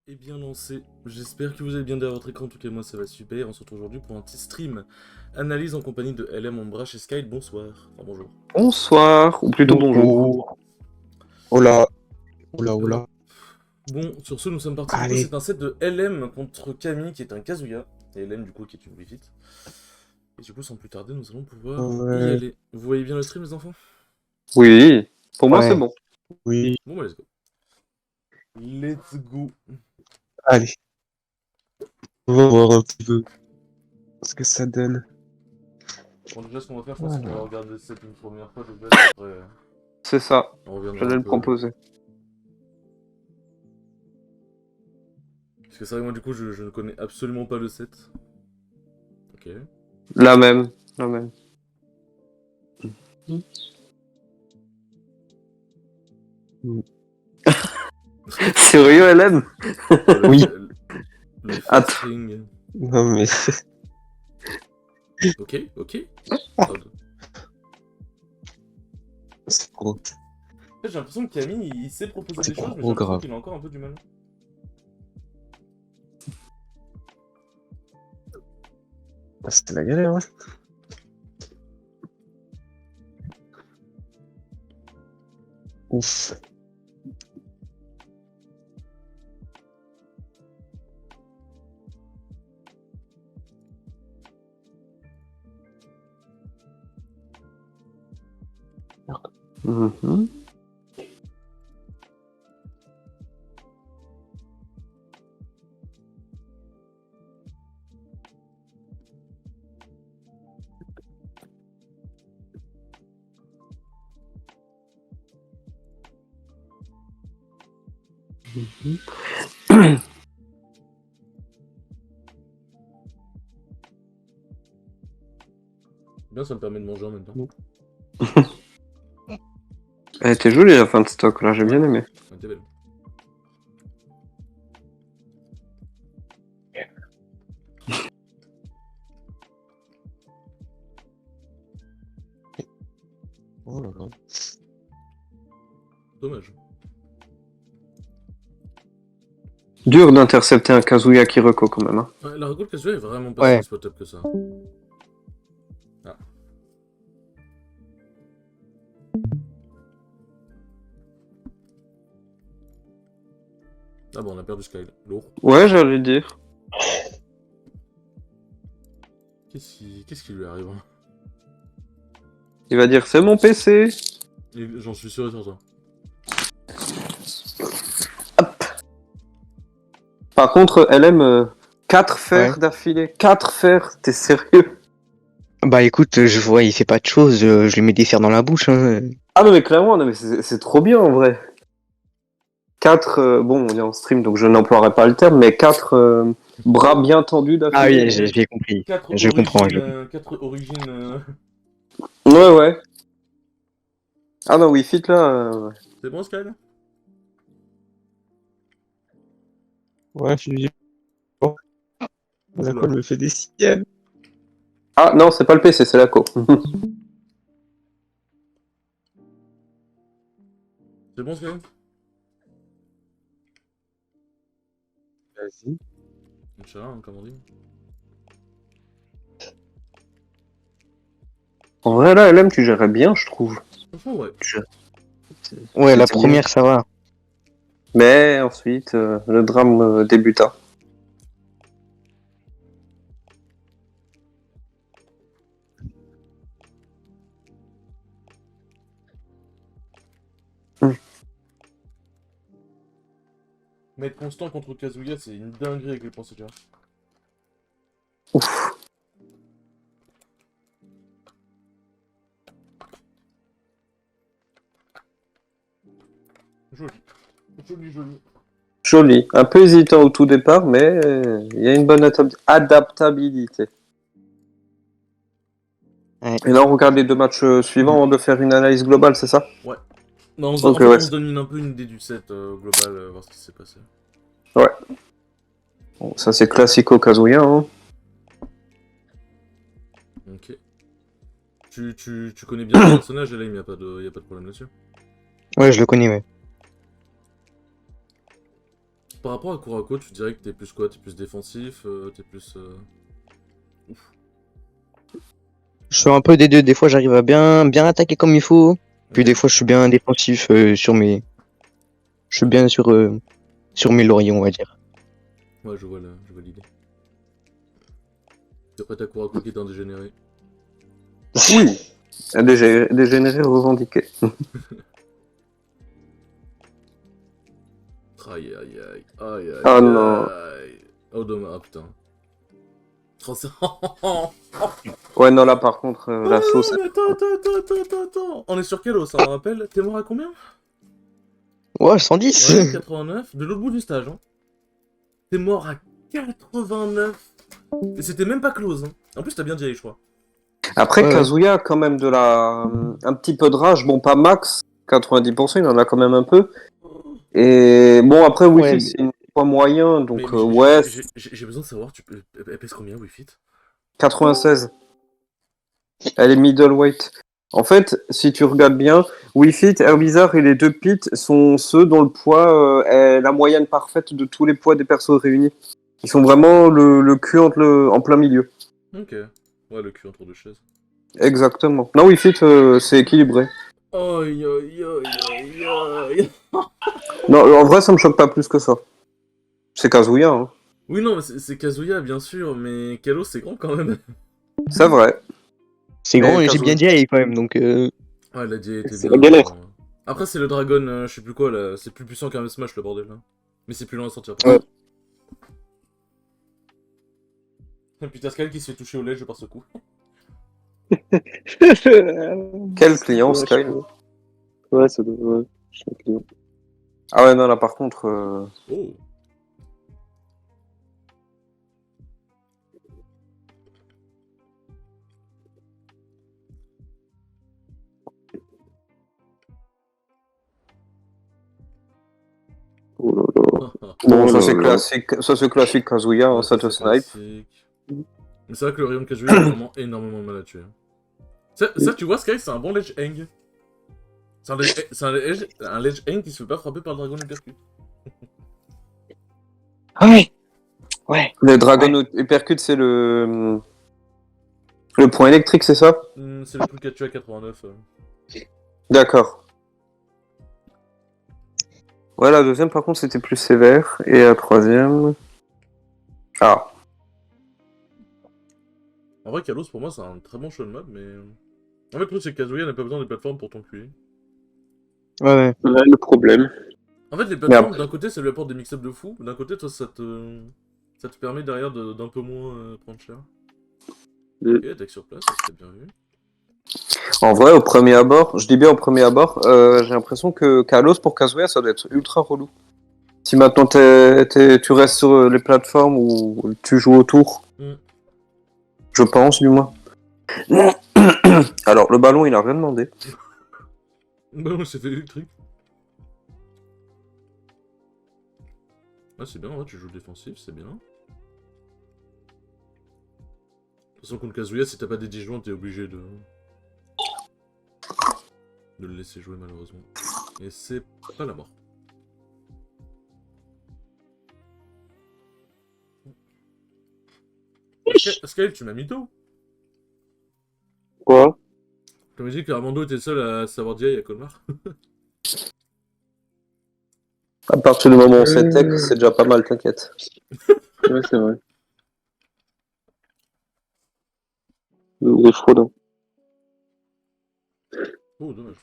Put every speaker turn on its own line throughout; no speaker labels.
Et bien lancé. J'espère que vous allez bien derrière votre écran. En tout cas, moi ça va super. On se retrouve aujourd'hui pour un petit stream analyse en compagnie de LM, Ombrage et Sky. Bonsoir. Enfin, bonjour.
Bonsoir, ou plutôt bonjour.
Bonjour. Oh là, oh là, oh
Hop.
là.
Bon, sur ce, nous sommes partis. Du coup,
Allez.
c'est un set de LM contre Camille qui est un Kazuya. Et LM, du coup, qui est une Wii Fit. Et du coup, sans plus tarder, nous allons pouvoir y
Ouais,
aller. Vous voyez bien le stream, les enfants?
Oui, pour moi c'est
ouais,
bon.
oui.
Bon, bah, let's go. Let's go.
Allez. On va voir un petit peu ce que ça donne.
Bon, déjà, ce qu'on va faire, je pense qu'on va
Voilà.
regarder le set une première fois de base. Après,
C'est ça,
on reviendra
j'allais
un
le
peu.
proposer.
Parce que c'est vrai, moi, du coup, je ne connais absolument pas le set. Ok.
La même, la même. Sérieux, LM?
Oh,
Oui.
le
Attends.
featuring.
Non mais
Ok, ok.
Ah,
Odd.
c'est trop,
En fait, j'ai l'impression que Camille, il sait proposer
c'est
des choses, mais j'ai
trop
l'impression
grave.
qu'il a encore un peu du mal.
Ah, c'était la galère, hein. Ouf.
Mhm.
Bien, ça me permet de manger en même temps.
Elle était jolie la fin de stock là, j'ai bien aimé.
Elle était belle.
Oh là là.
Dommage.
Dur d'intercepter un Kazuya Kiriko quand même. Hein.
Ouais, la reco casual est vraiment pas si
Ouais.
exploitable que ça. Ah. Ah bon, on a perdu Sky. Lourd.
Ouais, j'allais dire.
Qu'est-ce qui lui arrive, hein?
Il va dire c'est mon PC.
J'en suis sûr et certain.
Par contre, LM, 4 fers d'affilée. 4 fers, t'es sérieux?
Bah écoute, je vois, il fait pas de choses, je lui mets des fers dans la bouche, hein.
Ah non mais clairement, non, mais c'est trop bien en vrai. 4, bon, on est en stream donc je n'emploierai pas le terme, mais 4 bras bien tendus
Ah
d'affilée.
oui, j'ai compris.
4
Je comprends,
origines.
je comprends.
4 origines.
Ouais, ouais. Ah non, Wii Fit là.
C'est bon, Sky là?
Ouais, je lui dis, bon, la
Oula.
colle me fait des siennes.
Ah non, c'est pas le PC, c'est la co.
C'est bon, Sky?
Vas-y.
Inch'Allah, hein, comme on dit.
En vrai là, LM, tu gérais bien, je trouve.
Franchement, ouais.
Ouais, la
C'était bien.
première, ça va.
Mais ensuite, le drame débuta.
Mais être constant contre Kazuya, c'est une dinguerie avec les pensées, tu vois.
Ouf.
Joli. Joli, joli.
Joli. Un peu hésitant au tout départ, mais il y a une bonne adaptabilité.
Ouais.
Et là, on regarde les 2 matchs suivants avant de faire une analyse globale, c'est ça?
Ouais. Non, en
Ok,
fait,
ouais.
on se donne un peu une idée du set global, voir ce qui s'est passé.
Ouais. Bon, ça, c'est classico Kazuya. Hein.
Ok. Tu connais bien le personnage, et là, il n'y a pas de problème là-dessus.
Ouais, je le connais, ouais.
par rapport à Kurako, tu dirais que t'es plus quoi? T'es plus défensif? T'es plus...
Je fais un peu des deux. Des fois, j'arrive à bien attaquer comme il faut. Puis
Ok.
des fois, je suis bien défensif sur mes. Je suis bien sur mes lauriers, on va dire.
Ouais, je vois l'idée. Et après, t'as Kurako qui est un dégénéré.
Oui. Dégénéré revendiqué.
Aïe, aïe, aïe. Aïe, aïe,
Ah non.
aïe. Oh, dommage. Ah, putain. Oh, c'est...
Ouais, non, là, par contre, la
Oh,
sauce...
mais attends. On est sur quel os, ça me rappelle? T'es mort à combien?
Ouais, 110.
Ouais, 89. De l'autre bout du stage, hein. T'es mort à 89. Et c'était même pas close, hein. En plus, t'as bien dit, je crois.
Après,
Ouais, ouais.
Kazuya a quand même un petit peu de rage. Bon, pas max, 90%, il en a quand même un peu. Et bon, après,
Ouais,
Wi-Fi, c'est une fois moyen,
Mais,
donc
mais
ouais,
j'ai besoin de savoir, elle pèse combien, Wi-Fi?
96. Elle est middleweight. En fait, si tu regardes bien, Wii-Fit, Herbizarre et les deux pits sont ceux dont le poids est la moyenne parfaite de tous les poids des persos réunis. Ils sont vraiment le cul en plein milieu.
Ok. Ouais, le cul entre deux chaises.
Exactement. Non, Wii-Fit, c'est équilibré.
Aïe, aïe, aïe, aïe, aïe.
Non, en vrai, ça me choque pas plus que ça. C'est Kazuya, hein.
Oui, non, mais c'est Kazuya, bien sûr, mais Kalos, c'est grand quand même.
C'est vrai.
c'est
Mais
grand et j'ai
Kazuya...
bien dit quand même, donc.
Ouais, la DA était
C'est
bien.
la galère.
Après, c'est le Dragon, je sais plus quoi, là. C'est plus puissant qu'un Smash, le bordel, là. Mais c'est plus long à sortir, par
Ouais.
contre. Et puis t'as Sky qui se fait toucher au ledge par ce coup.
Quel client, Sky?
Ouais, ça doit. Ouais, je suis un client.
Ah ouais, non, là, par contre...
Oh.
Oh là là.
Bon,
Oh
ça
là
c'est
là.
classique, Kazuya, hein,
Ouais,
ça
ça
te
c'est
snipe.
classique. Mais c'est vrai que le rayon de Kazuya, il a vraiment énormément de mal à tuer. Ça, tu vois, Sky, c'est un bon ledge hang. C'est un ledge hang qui se fait pas frapper par le dragon uppercut.
Ouais. Ouais.
Le Dragon Uppercut, c'est le point électrique, c'est ça?
C'est le truc à tuer à 89.
D'accord. Ouais, la deuxième, par contre, c'était plus sévère. Et la troisième... Ah.
En vrai, Kalos, pour moi, c'est un très bon show de mob, mais... En fait, le truc, c'est que Kazuya n'a pas besoin des plateformes pour t'enculer.
Ouais, ouais.
Là, le problème.
En fait, les
Mais
plateformes,
après...
d'un côté, ça lui apporte des mix-ups de fou, d'un côté, toi, ça te permet derrière d'un peu moins prendre cher. Ok, attaque sur place, ça serait bien vu.
En vrai, au premier abord, je dis bien au premier abord, j'ai l'impression que Kalos pour Kazuya, ça doit être ultra relou. Si maintenant tu restes sur les plateformes ou tu joues autour, je pense du moins. Alors, le ballon, il a rien demandé.
Bah ouais, c'est fait électrique. Ah, c'est bien, ouais, tu joues défensif, c'est bien. De toute façon, contre Kazuya, si t'as pas des disjoints, t'es obligé de le laisser jouer, malheureusement. Et c'est pas la mort. Sky, tu m'as mytho.
Quoi?
Tu m'as dit que Armando était le seul à savoir DI à Colmar.
À partir du moment où c'est tech, c'est déjà pas mal, t'inquiète.
Ouais, c'est vrai. Le fraude. Hein.
Oh, dommage.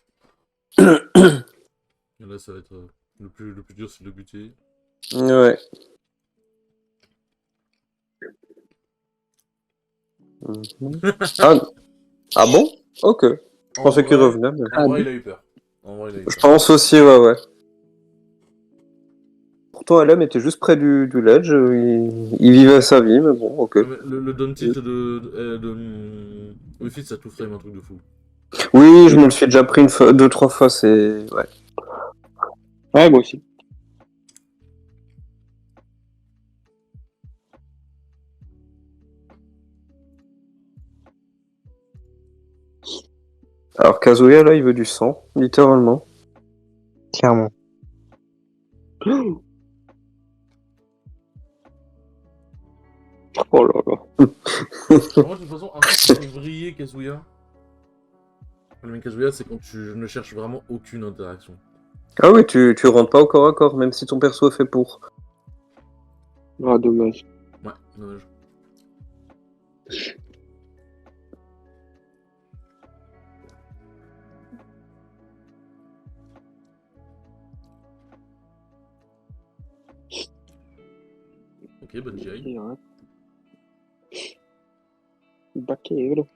Et là, ça va être... le plus dur, c'est de le buter.
Ouais. Mhm. Ah bon? Ok. Je
En
pensais qu'il
vrai,
revenait. Mais...
en vrai, il a eu peur. En vrai, il a eu
Je
peur.
pense aussi, ouais. Pourtant, LM était juste près du ledge. Il vivait sa vie, mais bon, ok.
Ouais, mais le down tilt Wi-Fi, ça tout frame un truc de fou.
Oui, je me le suis déjà pris deux, trois fois, c'est... Ouais.
Ouais, moi aussi.
Alors, Kazuya, là, il veut du sang, littéralement.
Clairement.
Oh là là.
Moi, de toute façon, un truc qui fait vriller Kazuya. Le Kazuya, c'est quand tu ne cherches vraiment aucune interaction.
Ah oui, tu rentres pas au corps à corps, même si ton perso est fait pour.
Ah, dommage.
Ouais, dommage. Ok, bonne GI.
Baquero.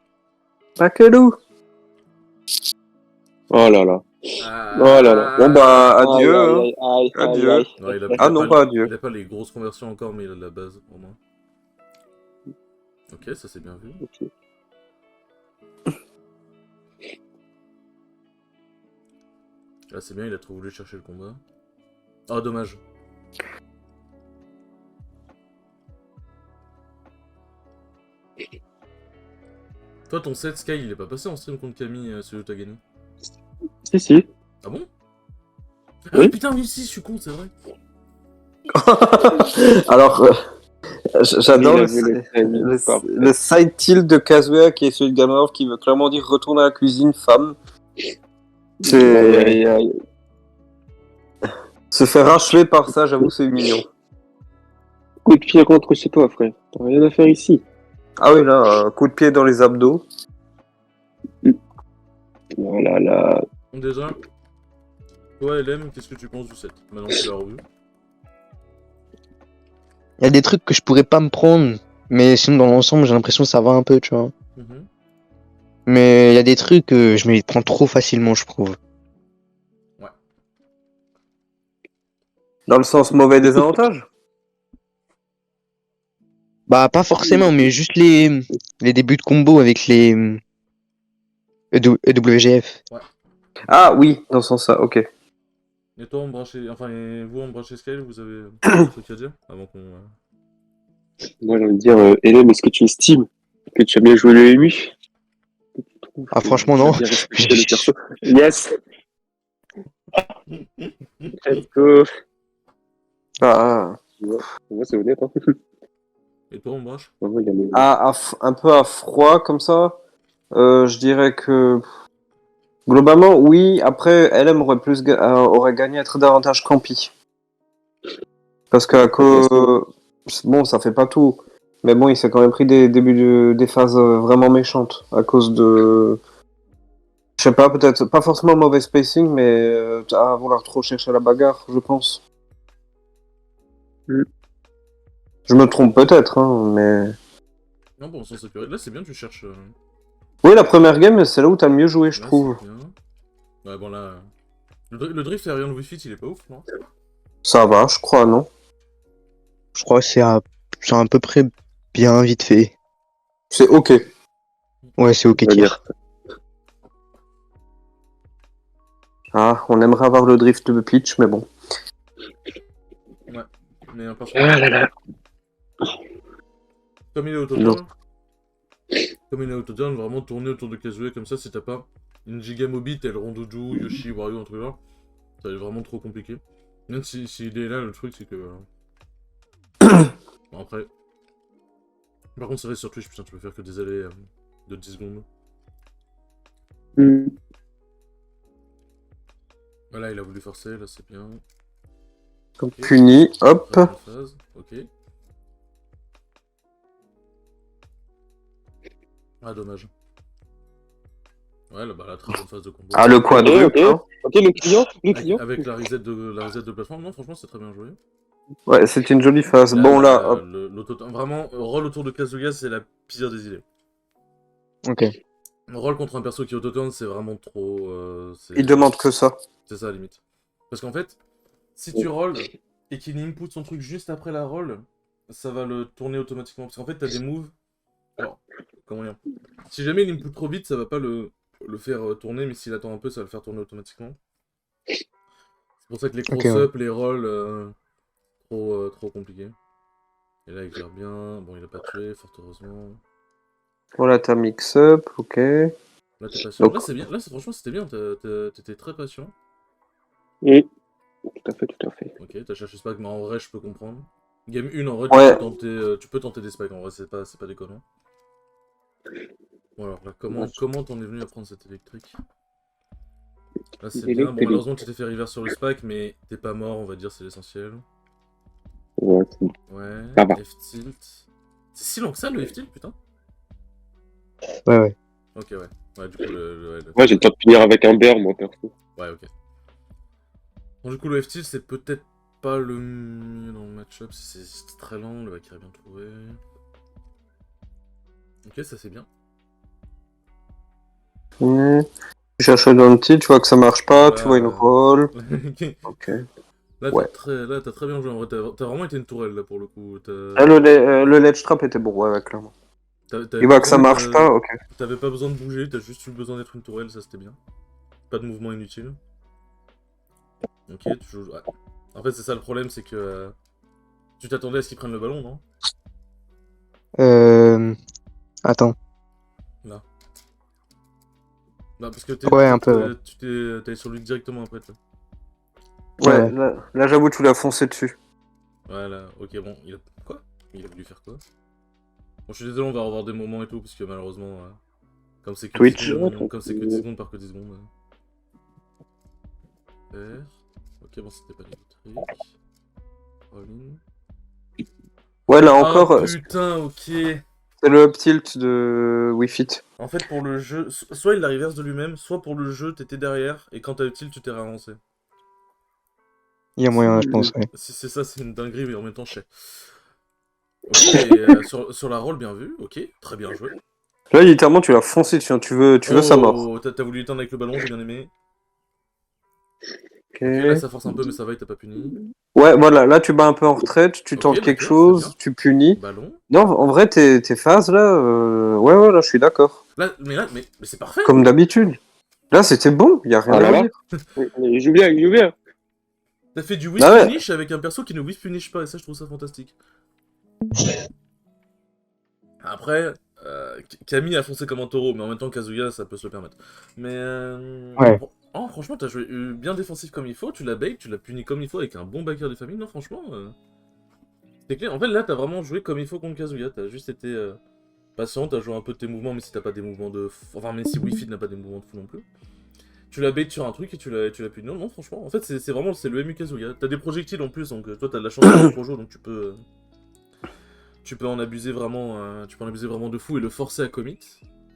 Bakelou.
Oh là là.
Ah,
Oh là là.
Bon bah,
Aïe,
adieu.
aïe,
Hein.
aïe, aïe, aïe,
Adieu.
aïe.
non,
Ah non, pas adieu.
il a pas les grosses conversions encore, mais il a de la base, au moins. Ok, ça c'est bien vu.
Ok.
Là, c'est bien, il a trop voulu chercher le combat. Ah, dommage. Toi, ton set Sky, il est pas passé en stream contre Camille, celui où t'as gagné.
Si, si.
Ah bon?
Oui.
Ah putain, oui, si, je suis con, c'est vrai.
Alors, j'adore
Il a vu le timing, parfait.
le side tilt de Kazuya qui est celui de Gamarov qui veut clairement dire retourne à la cuisine, femme.
Aïe,
C'est
aïe, aïe.
se faire achever par ça, j'avoue, c'est mignon.
Coup de pied contre chez toi, frère. T'as rien à faire ici.
Ah oui, là, un coup de pied dans les abdos.
Oh là là.
Bon, déjà, toi, LM, qu'est-ce que tu penses du set? Maintenant que tu l'as revu.
Il y a des trucs que je pourrais pas me prendre, mais sinon dans l'ensemble j'ai l'impression que ça va un peu, tu vois.
Mhm.
Mais il y a des trucs que je me les prends trop facilement, je trouve.
Dans le sens mauvais désavantage.
Bah pas forcément, mais juste les débuts de combo avec les EWGF.
Ah oui, dans ce sens-là, ok.
Et toi, et vous, on branché Sky, vous avez un truc à dire avant qu'on.
Moi, j'ai envie de dire, Hélène, est-ce que tu estimes que tu as bien joué le MU?
Ah franchement non.
Bien respecté le perso. Yes! Let's go!
Ah,
Moi, c'est honnête, hein.
Et toi, on branche?
Vraiment, il y a le-
un peu à froid comme ça, je dirais que globalement, oui. Après, LM aurait gagné à être davantage campi. Parce qu'à cause. Bon, ça fait pas tout. Mais bon, il s'est quand même pris des des phases vraiment méchantes. À cause de. Je sais pas, peut-être pas forcément mauvais spacing, mais à vouloir trop chercher la bagarre, je pense.
Mm.
Je me trompe peut-être, hein, mais.
Non, bon, sans sécurité. Là, c'est bien, tu cherches.
Oui, la première game, c'est là où t'as le mieux joué, je
Là,
trouve.
c'est bien. Ouais, bon, là. Le drift aérien de Wii Fit, il est pas ouf, non?
Ça va, je crois, non?
Je crois que c'est à peu près bien vite fait.
C'est ok.
Ouais, c'est ok
On va
tier.
dire.
Ah, on aimerait avoir le drift de Peach, mais bon.
Mais par contre,
Ah là là.
comme il est autoturn, vraiment tourner autour de Kazuya comme ça, si t'as pas une giga mobi tel Rondoju, Yoshi, Wario, un truc là, ça va être vraiment trop compliqué. Même si il est là, le truc c'est que. Bon, après. Par contre, c'est vrai sur Twitch, putain, tu peux faire que des allées de 10 secondes.
Mm.
Voilà, il a voulu forcer, là c'est bien.
Donc, puni, hop.
Très bonne phase, ok. Ah, dommage. Ouais, là, bah, la très bonne phase de combo.
Ah, le quadruple. Hein.
Ok, le client.
Avec la reset de plateforme, non, franchement, c'est très bien joué.
Ouais, c'est une jolie phase. Bon, là, hop.
Vraiment, roll autour de Kazuya, c'est la pire des idées.
Ok.
Roll contre un perso qui est autoturn, c'est vraiment trop.
Il demande que ça.
C'est ça, la limite. Parce qu'en fait, si tu rolls et qu'il input son truc juste après la roll, ça va le tourner automatiquement. Parce qu'en fait, t'as des moves. Alors, comment dire? Si jamais il input trop vite, ça va pas le faire tourner, mais s'il attend un peu, ça va le faire tourner automatiquement. C'est pour ça que les cross-up, les rolls, trop compliqué. Et là, il gère bien. Bon, il a pas tué, fort heureusement.
Voilà, t'as mix-up, ok.
Là, t'es patient.
Donc-
Là, c'est bien. Là, franchement, c'était bien. T'étais très patient.
Oui. Tout à fait, tout à fait.
Ok, t'as cherché Spag, mais en vrai, je peux comprendre. Game 1, en vrai,
Ouais.
tu peux tenter des spikes, en vrai, c'est pas déconnant. Bon, alors là, comment t'en es venu à prendre cette électrique? Là, c'est bien. Bon, malheureusement, tu t'es fait reverse sur le spike, mais t'es pas mort, on va dire, c'est l'essentiel.
Ouais,
Ouais,
ça va.
F-tilt. C'est si long que ça, le F-tilt, putain?
Ouais.
Ok, ouais. Ouais, du coup,
Ouais, j'ai le temps de finir avec un bear, moi, perso.
Ouais, ok. Bon, du coup, le F-tilt, c'est peut-être pas le mieux dans le match-up, c'est très lent, le Valkyrie a bien trouvé. Ok, ça c'est bien.
Tu cherches dans le titre, tu vois que ça marche pas,
Voilà,
tu vois une roll.
Ok.
Ok.
Là,
Ouais.
t'as très bien joué, en vrai, t'as vraiment été une tourelle, là, pour le coup.
Ah, le ledge trap était bon, ouais, clairement.
T'avais
Il
pas
voit que ça
besoin
marche pas, ok.
t'avais pas besoin de bouger, t'as juste eu besoin d'être une tourelle, ça c'était bien. Pas de mouvement inutile. Ok, tu joues... ouais. En fait, c'est ça le problème, c'est que... tu t'attendais à ce qu'ils prennent le ballon, non?
Attends.
Là. Bah, parce que
Ouais, un peu, ouais.
t'es allé sur lui directement après, toi.
Ouais,
Ouais.
là j'avoue, tu l'as foncé dessus.
Voilà, ok, bon, il a... Quoi? Il a voulu faire quoi? Bon, je suis désolé, on va revoir des moments et tout, parce que malheureusement... comme c'est que 10
Twitch.
secondes, comme c'est que 10 secondes par que 10 secondes. Faire. Ok, bon, c'était pas l'électrique. All-in.
Ouais, là
Ah
encore,
putain, ok.
c'est le up tilt de Wii Fit.
En fait, pour le jeu, soit il la reverse de lui-même, soit pour le jeu, t'étais derrière, et quand t'as eu tilt, tu t'es réavancé.
Il y a moyen, je pense, ouais.
Si c'est ça, c'est une dinguerie, mais en même temps, je sais. Ok, et sur la roll, bien vu, ok, très bien joué.
Là, littéralement, tu l'as foncé dessus, hein. Tu veux sa mort.
Oh, t'as voulu éteindre avec le ballon, j'ai bien aimé.
Ok.
Ok, là ça force un peu, mais ça va, il t'a pas puni.
Ouais, voilà, là tu bats un peu en retraite, tu
Ok,
tentes quelque
d'accord, très bien.
chose, tu punis.
Ballon.
Non, en vrai, tes phases là, ouais, là je suis d'accord.
Là, mais c'est parfait.
Comme d'habitude. Là c'était bon, y a rien
Ah là
à
là.
redire.
Il joue bien, il joue bien.
T'as fait du whiff
Ah ouais,
punish avec un perso qui ne whiff punish pas, et ça, je trouve ça fantastique. Après, Camille a foncé comme un taureau, mais en même temps, Kazuya, ça peut se le permettre. Mais,
Ouais.
oh, franchement, t'as joué bien défensif comme il faut, tu l'as bait, tu l'as puni comme il faut avec un bon backer de famille. Non, franchement, c'est clair. En fait, là, t'as vraiment joué comme il faut contre Kazuya. T'as juste été patient, t'as joué un peu de tes mouvements, mais si t'as pas des mouvements de fou. Enfin, même si Wi-Fi n'a pas des mouvements de fou non plus. Tu l'as bait sur un truc et tu l'as puni. Non, non, franchement, en fait, c'est vraiment le MU Kazuya. T'as des projectiles en plus, donc toi, t'as de la chance de pro donc tu peux en abuser vraiment, tu peux en abuser vraiment de fou et le forcer à commit.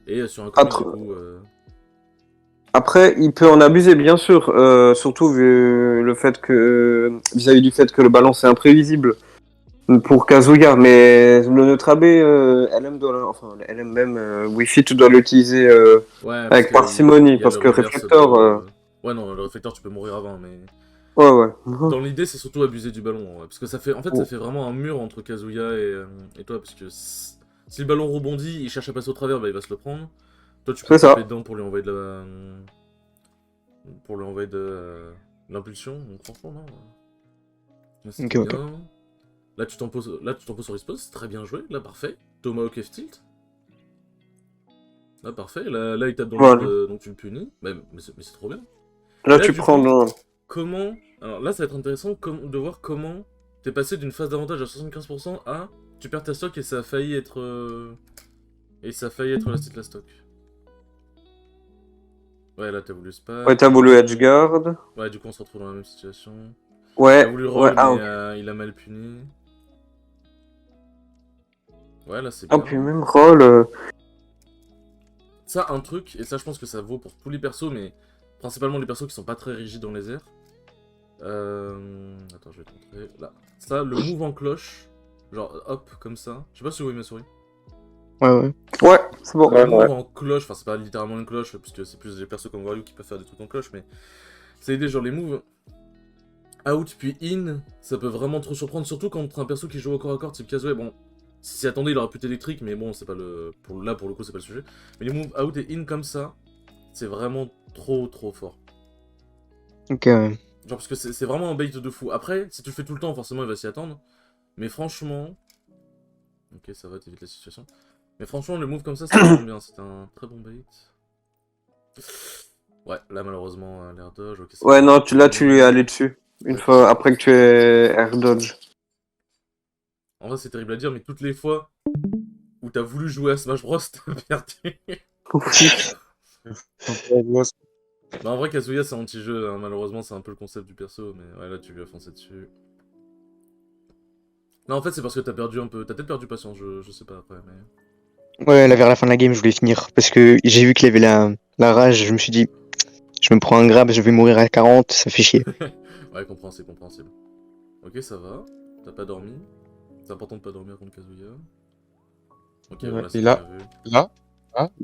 Et sur un commit, du coup,
après, il peut en abuser bien sûr, surtout vu le fait que vis-à-vis du fait que le ballon c'est imprévisible pour Kazuya, mais le neutre AB, LM doit, enfin LM même, Wi-Fi tu dois l'utiliser
ouais, parce
avec
que
parcimonie,
il y a
parce
le
que
reverse
réflecteur,
de. Ouais, non, le réflecteur, tu peux mourir avant, mais.
ouais ouais.
Dans l'idée, c'est surtout abuser du ballon, ouais, parce que ça fait, en fait, ça fait vraiment un mur entre Kazuya et toi, parce que si le ballon rebondit, il cherche à passer au travers, bah il va se le prendre. Toi, tu peux
C'est ça.
taper dedans pour lui envoyer de l'impulsion. Donc franchement, non. Là, c'était
Ok.
bien. Là, tu t'en poses sur respawn, c'est très bien joué. Là, parfait. Tomahawk F tilt. Là, parfait. Là, il tape dans
Voilà.
le vide, donc tu le punis. Mais c'est trop bien.
Là,
Là,
tu
du
prends
coup,
le...
comment... Alors là, ça va être intéressant de voir comment t'es passé d'une phase d'avantage à 75% à... Tu perds ta stock et ça a failli être... la state la stock. Ouais, là, t'as voulu spike.
Ouais, t'as voulu edgeguard.
Ouais, du coup, on se retrouve dans la même situation. T'as
Ouais,
voulu
ouais,
roll, mais
ah ok.
il a mal puni. Ouais, là, c'est
Ah,
bien.
puis même roll...
Ça, un truc, et ça, je pense que ça vaut pour tous les persos, mais principalement les persos qui sont pas très rigides dans les airs. Attends, je vais te montrer. Là. Ça, le move en cloche, genre hop, comme ça. Je sais pas si vous voyez ma souris.
Ouais.
Ouais, c'est bon.
Le
Ouais,
move
ouais.
en cloche, enfin, c'est pas littéralement une cloche, puisque c'est plus des persos comme Wario qui peuvent faire des trucs en cloche, mais c'est l'idée, genre les moves out puis in, ça peut vraiment trop surprendre, surtout contre un perso qui joue au corps à corps type Kazuya. Bon, si attendait, il aurait pu être électrique, mais bon, c'est pas le. Là, pour le coup, c'est pas le sujet. Mais les moves out et in comme ça, c'est vraiment trop fort.
Ok, ouais.
Genre, parce que c'est vraiment un bait de fou. Après, si tu le fais tout le temps, forcément, il va s'y attendre. Mais franchement. Ok, ça va, t'évites la situation. Mais franchement, le move comme ça, c'est vraiment bien. C'est un très bon bait. Ouais, là, malheureusement, l'air dodge. Ok,
Ouais, non, là, tu lui es
bien.
allé dessus. Une
Ouais,
fois après que tu aies air dodge.
En vrai, c'est terrible à dire, mais toutes les fois où t'as voulu jouer à Smash Bros, t'as perdu.
Ouais, moi,
Bah, en vrai, Kazuya, c'est anti-jeu, hein. Malheureusement, c'est un peu le concept du perso, mais ouais, là, tu lui as foncé dessus. Non, en fait, c'est parce que t'as perdu un peu. T'as peut-être perdu patience, je sais pas après, mais.
Ouais, là, vers la fin de la game, je voulais finir. Parce que j'ai vu qu'il avait la rage, je me suis dit, je me prends un grab, je vais mourir à 40, ça fait chier.
Ouais, compréhensible, compréhensible. Ok, ça va. T'as pas dormi. C'est important de pas dormir contre Kazuya. Ok,
ouais.
voilà,
Et
c'est
là,
bien vu.
là,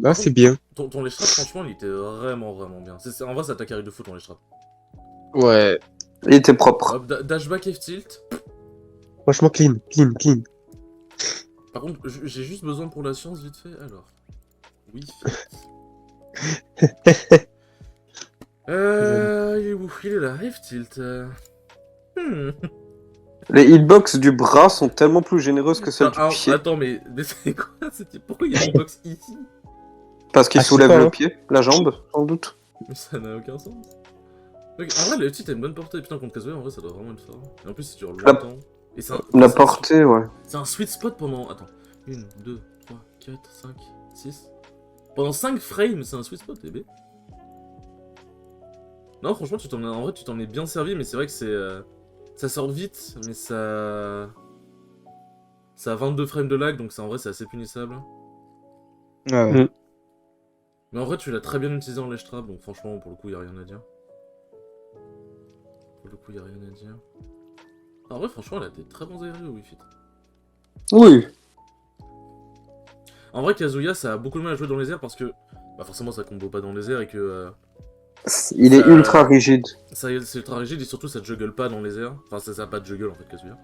Par
c'est
contre,
bien.
ton Leshtrap, franchement, il était vraiment, vraiment bien. En vrai, ça t'a carré de fou ton Leshtrap.
Ouais.
Il était propre.
Hop, dashback F-tilt.
Franchement, clean, clean, clean.
Par contre, j'ai juste besoin pour la science, vite fait. Alors. Oui, fit. Il est où? Il est là, F-tilt. Hmm.
Les hitbox du bras sont tellement plus généreuses que celles du pied.
Attends, mais c'est quoi? Pourquoi il y a une box ici?
Parce qu'il
Ah, je sais
soulève
pas,
le
hein.
pied, la jambe, sans doute.
Mais ça n'a aucun sens. Ok, en vrai, le F-tilt a une bonne portée. Putain, contre Kazuya, en vrai, ça doit vraiment être fort. Et en plus, si tu hurles
La-
longtemps. Et c'est un.
La
c'est un-
portée, ouais.
C'est un sweet spot pendant. Attends. 1, 2, 3, 4, 5, 6. Pendant 5 frames, c'est un sweet spot, bébé. Non, franchement, en vrai, tu t'en es bien servi, mais c'est vrai que c'est. Ça sort vite, mais ça. Ça a 22 frames de lag, donc en vrai, c'est assez punissable.
Ouais, ouais.
Mm.
Mais en vrai, tu l'as très bien utilisé en ledge trap, donc franchement, pour le coup, y a rien à dire. Pour le coup, y a rien à dire. En vrai, franchement, elle a des très bons aériaux, Wi-Fi.
Oui.
En vrai, Kazuya, ça a beaucoup de mal à jouer dans les airs parce que. Bah, forcément, ça combo pas dans les airs et que.
Il est
Ça-
ultra rigide.
Ça, c'est ultra rigide et surtout, ça juggle pas dans les airs. Enfin, ça a pas de juggle en fait, Kazuya.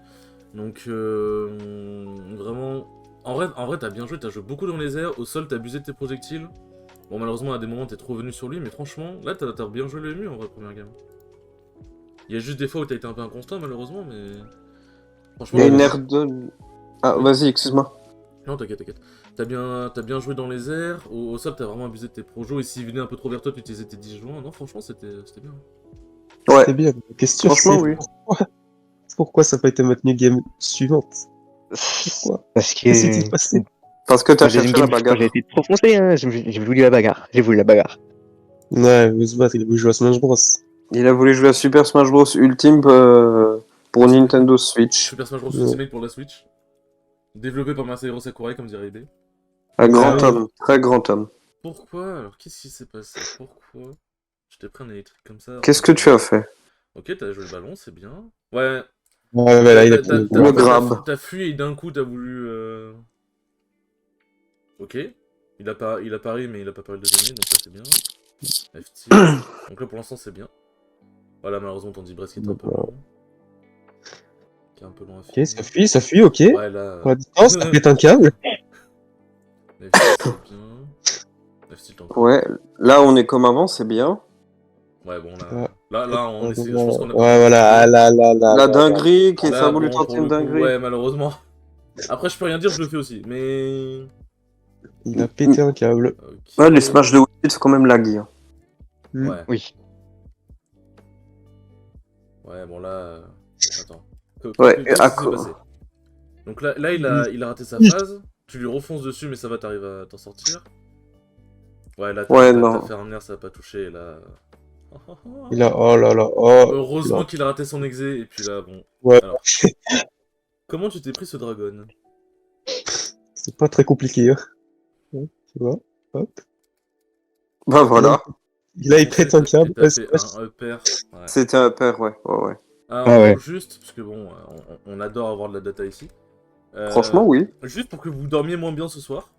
Donc, vraiment. En vrai, t'as bien joué, t'as joué beaucoup dans les airs. Au sol, t'as abusé de tes projectiles. Bon, malheureusement, à des moments, t'es trop venu sur lui, mais franchement, là, t'as bien joué le MU en vrai, première game. Il y a juste des fois où t'as été un peu inconstant, malheureusement, mais. Franchement,
Et
Ouais,
t'as
mais-
bien.
Nerdon. Ah,
Oui.
vas-y, excuse-moi.
Non, t'inquiète, t'inquiète. T'as bien joué dans les airs. Au sol, t'as vraiment abusé de tes projos. Et s'il venait un peu trop vers toi, tu utilisais tes 10 joints. Non, franchement, c'était bien.
Ouais.
C'était bien. La question,
Franchement,
c'est
oui.
pourquoi ça n'a pas été maintenu game suivante? Pourquoi?
Parce que
Qu'est-ce qui s'est passé?
Parce que t'as
la deuxième
cherché la
game, je crois
bagarre.
que j'ai été trop foncé, hein. J'ai voulu la bagarre. J'ai voulu la bagarre.
Ouais, il veut se battre, il veut jouer à Smash Bros.
Il a voulu jouer à Super Smash Bros Ultimate pour Nintendo Switch.
Super Smash Bros.
Ouais.
Ultimate pour la Switch. Développé par Masahiro Sakurai, comme dirait IB.
Un grand
Ah oui.
homme, très grand homme.
Pourquoi? Alors, qu'est-ce qui s'est passé? Pourquoi? Je t'ai pris un électrique comme ça.
Qu'est-ce que tu as fait?
Ok, t'as joué le ballon, c'est bien. Ouais.
Ouais, mais là, il a
T'as-
pris
t'as-
Le
en fait,
grab.
T'as fui et d'un coup, t'as voulu. Ok. Il a pari, mais il a pas pari le deuxième, donc ça c'est bien. FT. Donc là pour l'instant c'est bien. Voilà, malheureusement ton Dibres qui est un peu long. Qui est un peu long à
Ok,
finir.
ça fuit, ok.
Ouais, là.
Pour la distance, ça pète un câble.
FT c'est bien. FT encore.
Ouais, là on est comme avant, c'est bien.
Ouais, bon
Ah.
là on essaie. Je
Ouais,
pense qu'on a.
voilà, ah, là,
La dinguerie, qui ça
Là,
a voulu
bon,
tenter
pour
une
le coup,
dinguerie.
ouais, malheureusement. Après, je peux rien dire, je le fais aussi, mais.
il a pété un câble.
Ok.
Ouais, les Smash de Wii Fit sont quand même laggy. Hein.
Ouais.
Oui.
Ouais, bon là. Attends.
Ouais,
Qu'est-ce qui
à
s'est
quoi
passé? Donc là il a raté sa phase. Tu lui refonces dessus, mais ça va, t'arrives à t'en sortir. Ouais, là
Ouais,
t'as
non.
fait un air, ça a pas touché, et là.
Il a, oh là là, oh.
Heureusement qu'il a raté son exé, et puis là, bon.
Ouais.
Alors. Comment tu t'es pris ce dragon?
C'est pas très compliqué, hein. Ouais, tu vois, hop.
Bah voilà.
Là, il pète un câble.
Et t'as fait un upper. Ouais.
C'était un père, ouais. Ouais.
Ah,
Ah ouais.
juste, parce que bon, on adore avoir de la data ici.
Franchement, oui.
Juste pour que vous dormiez moins bien ce soir.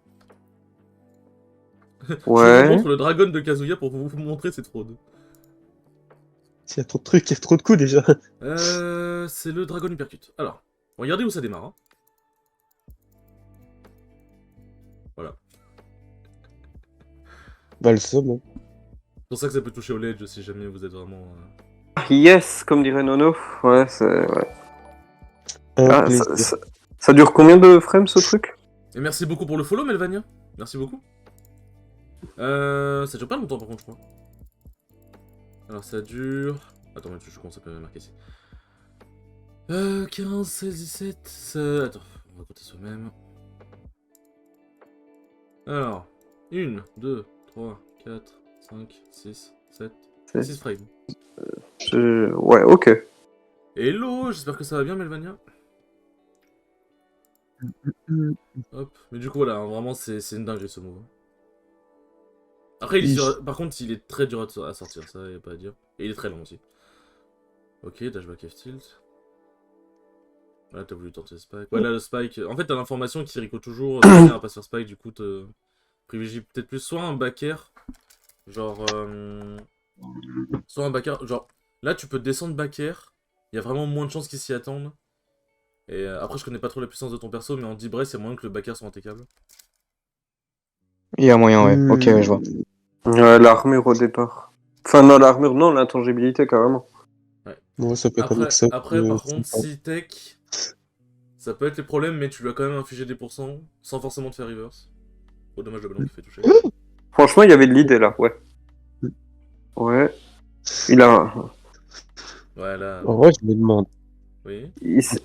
Je
Ouais.
vous montre le dragon de Kazuya pour vous montrer cette fraude.
Il y a trop de trucs, il y a trop de coups déjà.
C'est le dragon uppercut. Alors, regardez où ça démarre. Hein. Voilà.
Bah, le somme, hein.
C'est pour ça que ça peut toucher au ledge si jamais vous êtes vraiment.
Yes, comme dirait Nono. Ouais, c'est. Ouais.
Un
Ah,
plaisir.
ça dure combien de frames ce truc?
Et merci beaucoup pour le follow, Melvania. Merci beaucoup. Ça dure pas longtemps par contre, je crois. Alors ça dure. Attends, mais je commence à pas marquer ici. 15, 16, 17. Attends. On va compter soi-même. Alors, 1, 2, 3, 4, 5, 6, 7, 6 frames.
Ouais, ok.
Hello, j'espère que ça va bien, Melvania. Hop, mais du coup, voilà, hein, vraiment, c'est une dinguerie ce move. Après, par contre, il est très dur à sortir, ça, y a pas à dire. Et il est très long aussi. Ok, dashback F-tilt. Là, t'as voulu tenter le spike. Ouais, là, le spike. En fait, t'as l'information qui recall toujours. Ça sert à pas se faire spike, du coup, te privilégie peut-être plus soit un backer. Genre. Soit un backer. Genre, là, tu peux descendre backer. Il y a vraiment moins de chances qu'ils s'y attendent. Et après, je connais pas trop la puissance de ton perso, mais en 10 brace, il y a moyen que le backer soit impeccable.
Il y a moyen, ouais. Ok, ouais, je vois.
Ouais, l'armure au départ. Enfin, non, l'armure, non, l'intangibilité, carrément.
Ouais, ça peut être un mix-up.
Après, par contre, si tech, ça peut être les problèmes, mais tu lui as quand même infligé des pourcents sans forcément te faire reverse. Oh, dommage, le ballon qui fait toucher.
Franchement, il y avait de l'idée là, ouais. Ouais. Il a.
Ouais, là.
En vrai, je me demande.
Oui.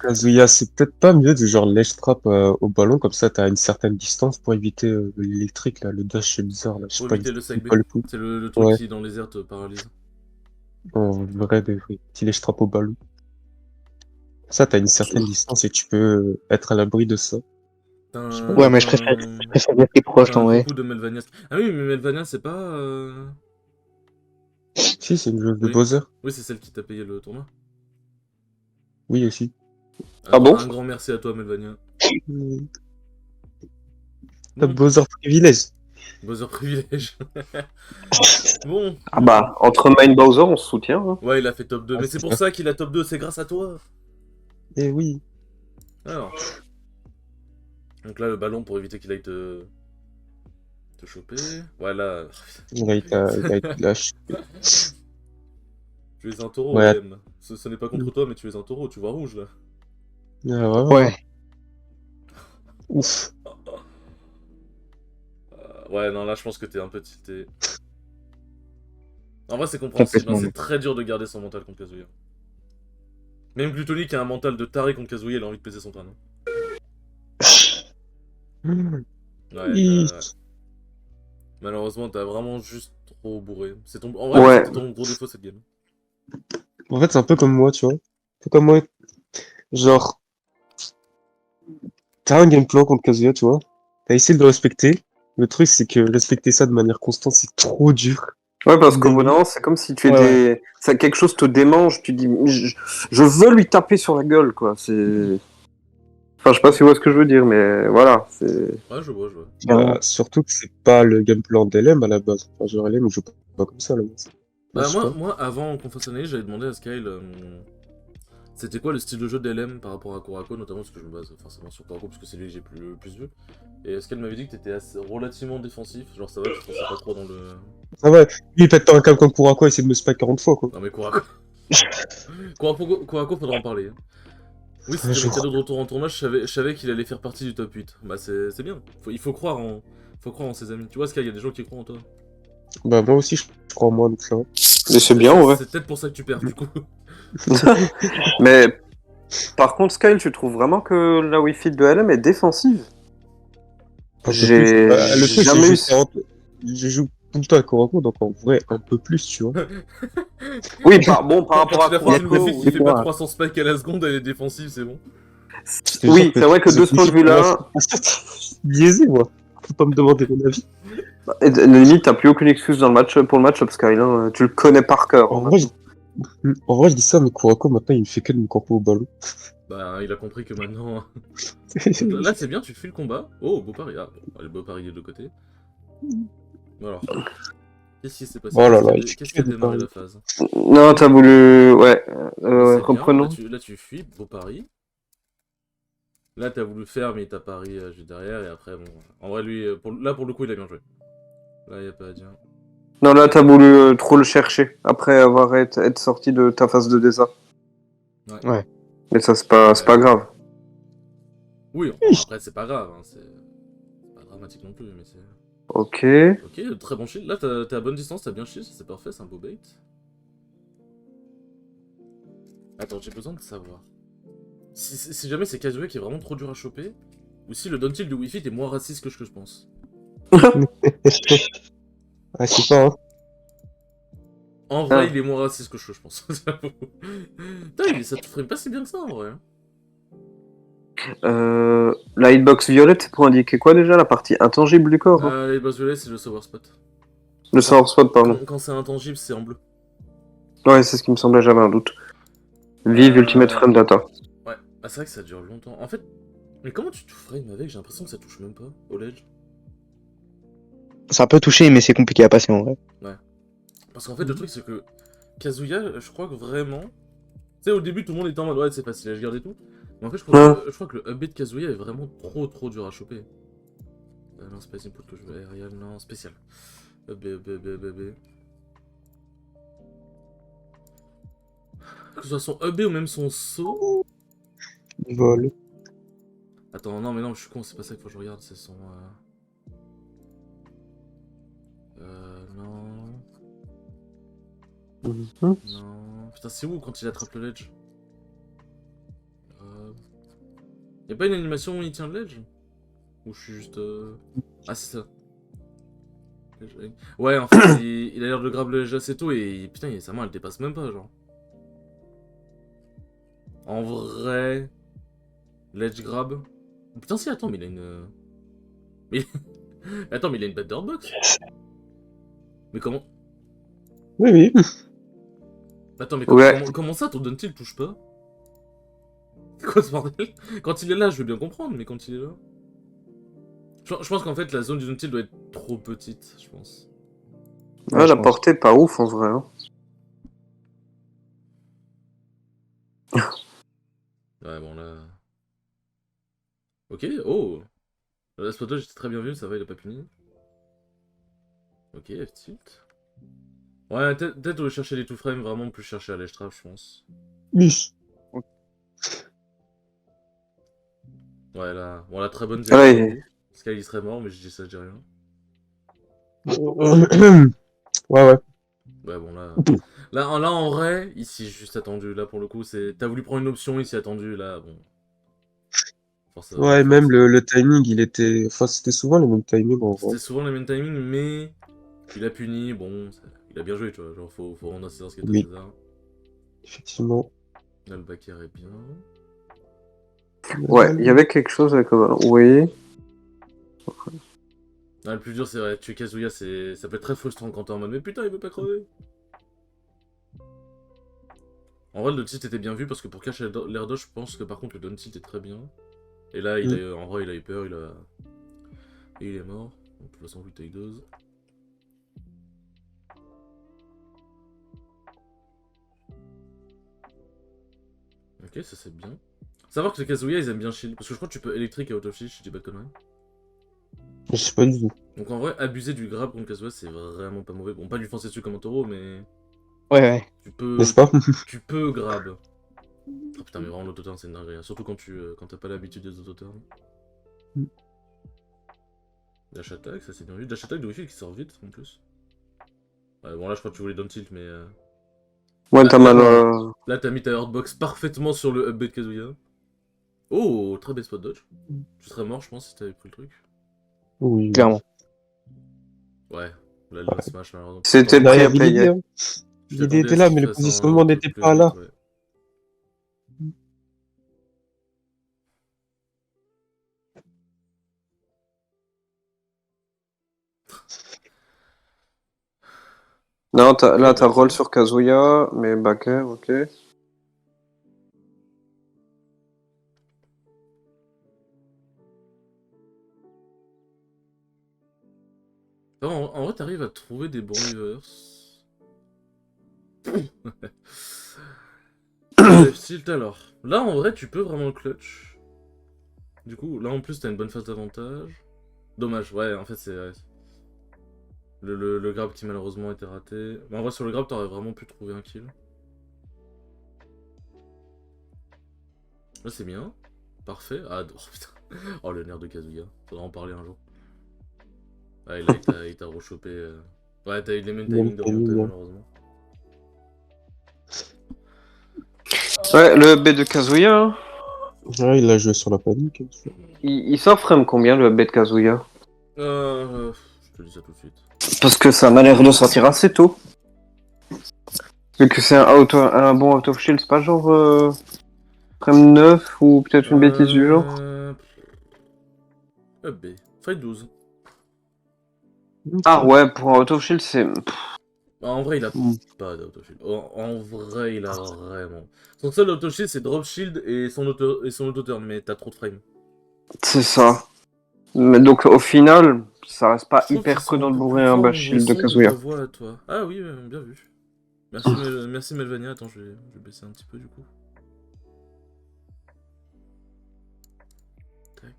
Kazuya, c'est peut-être pas mieux de genre ledge trap au ballon, comme ça t'as une certaine distance pour éviter l'électrique, là, le dash c'est bizarre, là, je sais
Pour
pas,
éviter le side B.
pas le coup.
C'est le truc
Ouais.
qui, dans les airs, te paralyse.
En vrai, de vrai. Petit ledge trap au ballon. Ça, t'as une certaine distance et tu peux être à l'abri de ça. Je sais pas,
Ouais,
moi.
mais je préfère bien plus proche,
T'as un
en vrai.
coucou de Melvania. Ah oui, mais Melvania, c'est pas.
Si, c'est une joueuse de
Oui.
Bowser.
Oui, c'est celle qui t'a payé le tournoi.
Oui, aussi.
Ah bon
Un grand merci à toi, Melvania.
T'as
Bon,
Bowser privilège.
Bowser privilège. Bon.
Ah bah, entre Main Bowser, on se soutient. Hein.
Ouais, il a fait top 2.
Ah,
Mais c'est
c'est
pour
ça.
ça qu'il a top 2, c'est grâce à toi.
Eh oui.
Alors. Donc là, le ballon pour éviter qu'il aille te choper. Voilà.
Il a été lâché.
Tu es un taureau,
Ouais.
LM. Ce n'est pas contre toi, mais tu es un taureau. Tu vois rouge là.
Ah, ouais.
Ouais.
Ouf.
Ouais, non, là, je pense que t'es un peu tilté. En vrai, c'est compréhensible. Hein,
Complètement.
c'est très dur de garder son mental contre Kazuya. Même Gluttony qui a un mental de taré contre Kazuya, il a envie de peser son crâne. Ouais, malheureusement, t'as vraiment juste trop bourré. En vrai,
Ouais.
c'était ton gros défaut cette game.
En fait, c'est un peu comme moi, tu vois. Un peu comme moi. Genre, t'as un game plan contre Kazuya, tu vois. T'as essayé de le respecter. Le truc, c'est que respecter ça de manière constante, c'est trop dur.
Ouais, parce qu'au bout d'un moment, c'est comme si tu étais. Ça, quelque chose te démange, tu dis, je veux lui taper sur la gueule, quoi. C'est. Enfin, je sais pas si tu vois ce que je veux dire, mais voilà. C'est.
Ouais, je vois.
Bah, surtout que c'est pas le game plan d'LM à la base. Enfin, genre, LM, il joue pas comme ça, à la base.
Bah,
Je sais pas.
moi, avant qu'on fasse l'analyse, j'avais demandé à Skyle c'était quoi le style de jeu d'LM par rapport à Kurako, notamment parce que je me base forcément sur Kurako, parce que c'est lui que j'ai le plus vu. Et Skyle m'avait dit que t'étais relativement défensif, genre ça va, tu te lançais pas trop dans le.
Ah ouais, lui, il pète pas un câble comme Kurako, il essaie de me spike 40 fois, quoi.
Non mais Kurako. Kurako, faudra en parler. Hein. Oui,
Un
c'était le
jour.
cadeau de retour en tournoi, je savais qu'il allait faire partie du top 8. Bah c'est bien, il faut croire en ses amis. Tu vois, Skyle, il y a des gens qui croient en toi.
Bah, moi aussi, je crois en moi, donc ça va.
Mais c'est bien, ouais.
C'est peut-être pour ça que tu perds, du coup.
Mais par contre, Skyle, tu trouves vraiment que la Wi-Fi de LM est défensive?
Un peu
J'ai
plus. Bah, le truc,
jamais eu.
je joue tout le temps à Kurako, donc en vrai, un peu plus, tu vois.
Oui, bon, par rapport
Quand
à
il affronte une
Kurako,
Wi-Fi qui
oui.
fait pas 300 spikes à la seconde, elle est défensive, c'est bon.
Je te jure
Oui, c'est vrai que de ce point de vue-là,
je suis biaisé, moi. Faut pas me demander mon avis.
limite, t'as plus aucune excuse dans le match pour le match-up, Skyle. Hein. Tu le connais par cœur.
En vrai, je dis ça, mais Kurako, maintenant, il fait que de me camper au ballon.
Bah, il a compris que maintenant. Donc là, c'est bien, tu fuis le combat. Oh, beau pari. Ah, bon, le beau pari des deux côtés. Alors, qu'est-ce qui s'est passé?
Oh là là,
Qu'est-ce qui a démarré la phase?
Non, t'as voulu. Ouais.
C'est bien.
Reprenons.
Là, tu fuis, beau pari. Là, t'as voulu faire, mais il t'a pari juste derrière. Et après, bon. En vrai, lui, là, pour le coup, il a bien joué. Là, y a pas à dire.
Non, là, t'as voulu trop le chercher après avoir être sorti de ta phase de désert.
Ouais.
Mais ça, c'est pas grave.
Oui, enfin, après, c'est pas grave. Hein, c'est pas dramatique non plus, mais c'est.
Ok.
Ok, très bon shield. Là, t'es à bonne distance, t'as bien shield, c'est parfait, c'est un beau bait. Attends, j'ai besoin de savoir. si jamais c'est Kazuya qui est vraiment trop dur à choper, ou si le down tilt de Wii Fit est moins raciste que ce que je pense.
Ah, je sais pas, hein.
En vrai,
Ah.
il est moins raciste que ce que je pense. Putain, ça te ferait pas si bien que ça en vrai.
La hitbox violette, c'est pour indiquer quoi déjà? La partie intangible du corps, hein.
Les boss violets, c'est le sour spot.
Le sour spot, pardon.
Quand c'est intangible, c'est en bleu.
Ouais, c'est ce qui me semblait, j'avais un doute. Vive Ultimate Frame Data.
Ouais, ah, c'est vrai que ça dure longtemps. En fait, mais comment tu te frames avec? J'ai l'impression que ça touche même pas au ledge.
Ça peut toucher, mais c'est compliqué à passer en vrai.
Parce qu'en fait, le truc, c'est que Kazuya, je crois que vraiment. Tu sais, au début, tout le monde était en mode ouais, c'est facile à garder et tout. Mais en fait, je crois que le up B de Kazuya est vraiment trop dur à choper. Non, c'est pas input que je veux. Aerial, non, spécial. Up B. Que ce soit son up B ou même son saut.
Vol.
Attends, non, mais non, je suis con, c'est pas ça qu'il faut que je regarde, c'est son. Non.
Mhm.
Non. Putain, c'est où quand il attrape le ledge? Y'a pas une animation où il tient le ledge? Ou je suis juste. Ah, c'est ça. Ouais, en fait, il a l'air de grab le ledge assez tôt et putain, sa main elle dépasse même pas, genre. En vrai. Ledge grab. Putain, si, attends, mais il a une. Mais. Attends, mais il a une bête d'hortbox? Mais comment.
Oui, oui.
Attends, mais
Ouais.
comment ça, ton down tilt touche pas? C'est quoi ce bordel? Quand il est là, je veux bien comprendre, mais quand il est là. Je pense qu'en fait, la zone du down tilt doit être trop petite, je pense.
Ouais,
je
la
pense.
portée, pas ouf en vrai, hein.
Ouais, bon là. Ok, oh! La spot j'étais très bien vu, ça va, il a pas puni. Ok, F-tilt. Ouais, peut-être au lieu de chercher les two frames, vraiment plus chercher à l'edge trap, je pense.
Oui.
Ouais, là. Bon, la très bonne
Ah ouais.
direction. Parce qu'elle il serait mort, mais je dis ça, je dis rien.
Ouais.
Ouais, bon, là. Là, en vrai, ici, juste attendu. Là, pour le coup, c'est. T'as voulu prendre une option, ici, attendu, là, bon.
Ouais, même le timing, il était. Enfin, c'était souvent les mêmes timings en vrai.
C'était souvent le même timing, mais. Il a puni, bon. Il a bien joué, tu vois. Genre, faut rendre à César ce qui est à
Oui.
César.
Effectivement.
Là, le backer est bien.
Ouais, il y avait quelque chose avec le ballon. Oui.
Ah, le plus dur, c'est vrai, tuer Kazuya, ça peut être très frustrant quand t'es en mode mais putain, il veut pas crever. En vrai, le tilt était bien vu parce que pour cacher l'air dodge, je pense que par contre le down tilt est très bien. Et là, en vrai, il a eu peur, et il est mort. Donc, de toute façon, we take those. Ok, ça c'est bien. Savoir que les Kazuya, ils aiment bien shield. Parce que je crois que tu peux électrique et out of shield, je dis pas de conneries.
Je sais pas du tout.
Donc en vrai, abuser du grab contre Kazuya, c'est vraiment pas mauvais. Bon, pas lui foncer dessus comme un taureau, mais.
Ouais.
Tu peux.
N'est-ce pas?
Tu peux grab. Oh putain, mais vraiment, l'auto-turn, c'est une dinguerie. Hein. Surtout quand t'as pas l'habitude des auto-turns. Dash attack, ça c'est bien vu. Dash attack de Wi-Fi qui sort vite en plus. Ouais, bon, là, je crois que tu voulais down tilt, mais.
Ouais, t'as mal.
Là, t'as mis ta hurtbox parfaitement sur le up B de Kazuya. Oh, très belle spot dodge. Tu serais mort, je pense, si t'avais pris le truc.
Oui.
Clairement.
Ouais, là, le smash, malheureusement.
C'était le
Là,
prix
il y
à
avait
payer.
l'idée, hein.
Je
L'idée
t'attendais
était
à
là,
ce qu'il
mais le
fasse un
positionnement
truc
n'était
plus
pas
vite,
là.
ouais.
Non, là,
Ok,
t'as roll
backer.
sur Kazuya, mais backer, ok.
En vrai, t'arrives à trouver des bons reverse. Tilt alors. Là, en vrai, tu peux vraiment le clutch. Du coup, là en plus, t'as une bonne phase d'avantage. Dommage, ouais, en fait, c'est. Ouais. Le grab qui malheureusement était raté. Mais en vrai, sur le grab, t'aurais vraiment pu trouver un kill. Là, c'est bien. Parfait. Ah, oh putain. Oh, le nerf de Kazuya. Faudra en parler un jour. Ah, et là, il t'a rechopé. Ouais, t'as eu les mêmes timings de remonter, malheureusement.
Ouais, le B de Kazuya, hein.
Ouais, il a joué sur la panique.
Il sort frame combien le update Kazuya?
Je te dis ça tout de suite.
Parce que ça m'a l'air de sortir assez tôt. Vu que c'est un bon out of shield, c'est pas genre frame 9 ou peut-être une bêtise du genre.
B. Fight 12.
Ah ouais, pour un out of shield, c'est.
Bah, en vrai, il a
Mm.
pas d'auto-shield. En vrai, il a vraiment. Son seul auto-shield, c'est drop shield et son auto-turn, mais t'as trop de frame.
C'est ça. Mais donc au final, ça reste pas
Je trouve
hyper
qu'ils sont
prudent
un
de
peu
bourrer
plus
un
forts
bash
niveau
shield de
son que
Kazuya.
ta voix à toi. Ah oui, bien vu. Merci, merci Melvania. Attends, je vais baisser un petit peu du coup. Tac.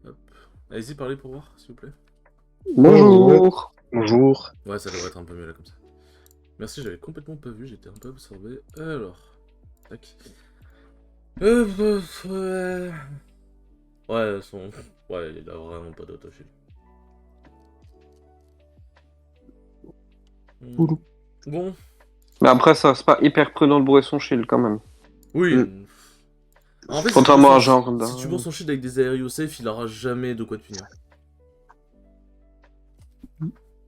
Hop. Allez-y, parlez pour voir, s'il vous plaît.
Bonjour.
Bonjour.
Ouais, ça devrait être un peu mieux là comme ça. Merci, j'avais complètement pas vu, j'étais un peu absorbé. Alors. Tac. Ouais. Ouais, ouais, il a vraiment pas d'auto-shield.
Oulou.
Bon.
Mais après ça, c'est pas hyper prudent de bourrer son shield quand même.
Oui.
Mm.
En fait,
Contrairement à
si
genre.
tu bourres son shield avec des aérios safe, il aura jamais de quoi te finir.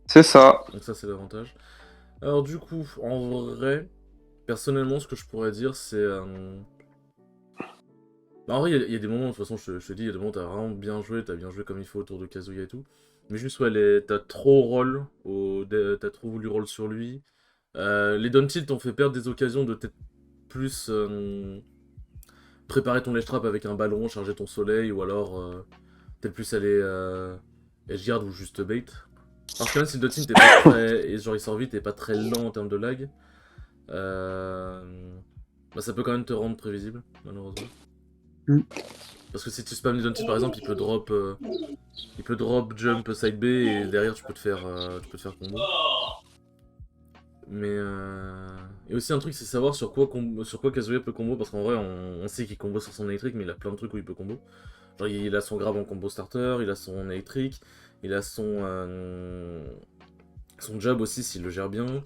C'est ça.
Donc ça, c'est l'avantage. Alors du coup, en vrai, personnellement, ce que je pourrais dire, c'est... Bah, en vrai, il y a des moments, de toute façon, je te dis, il y a des moments où t'as vraiment bien joué, t'as bien joué comme il faut autour de Kazuya et tout. Mais juste, ouais, t'as trop roll, t'as trop voulu roll sur lui. Les down tilt t'ont fait perdre des occasions de peut-être plus préparer ton ledge trap avec un ballon, charger ton soleil, ou alors peut-être plus aller edgeguard ou juste bait. Parce que même si le down tilt t'es pas très... et genre il sort vite et pas très lent en termes de lag, bah, ça peut quand même te rendre prévisible, malheureusement.
Mm.
Parce que si tu spams les down tilt par exemple, il peut drop jump side B et derrière tu peux te faire combo. Mais et aussi un truc, c'est savoir sur quoi Kazuya peut combo, parce qu'en vrai on sait qu'il combo sur son électrique, mais il a plein de trucs où il peut combo. Genre il a son grab en combo starter, il a son électrique, il a son jab aussi s'il le gère bien,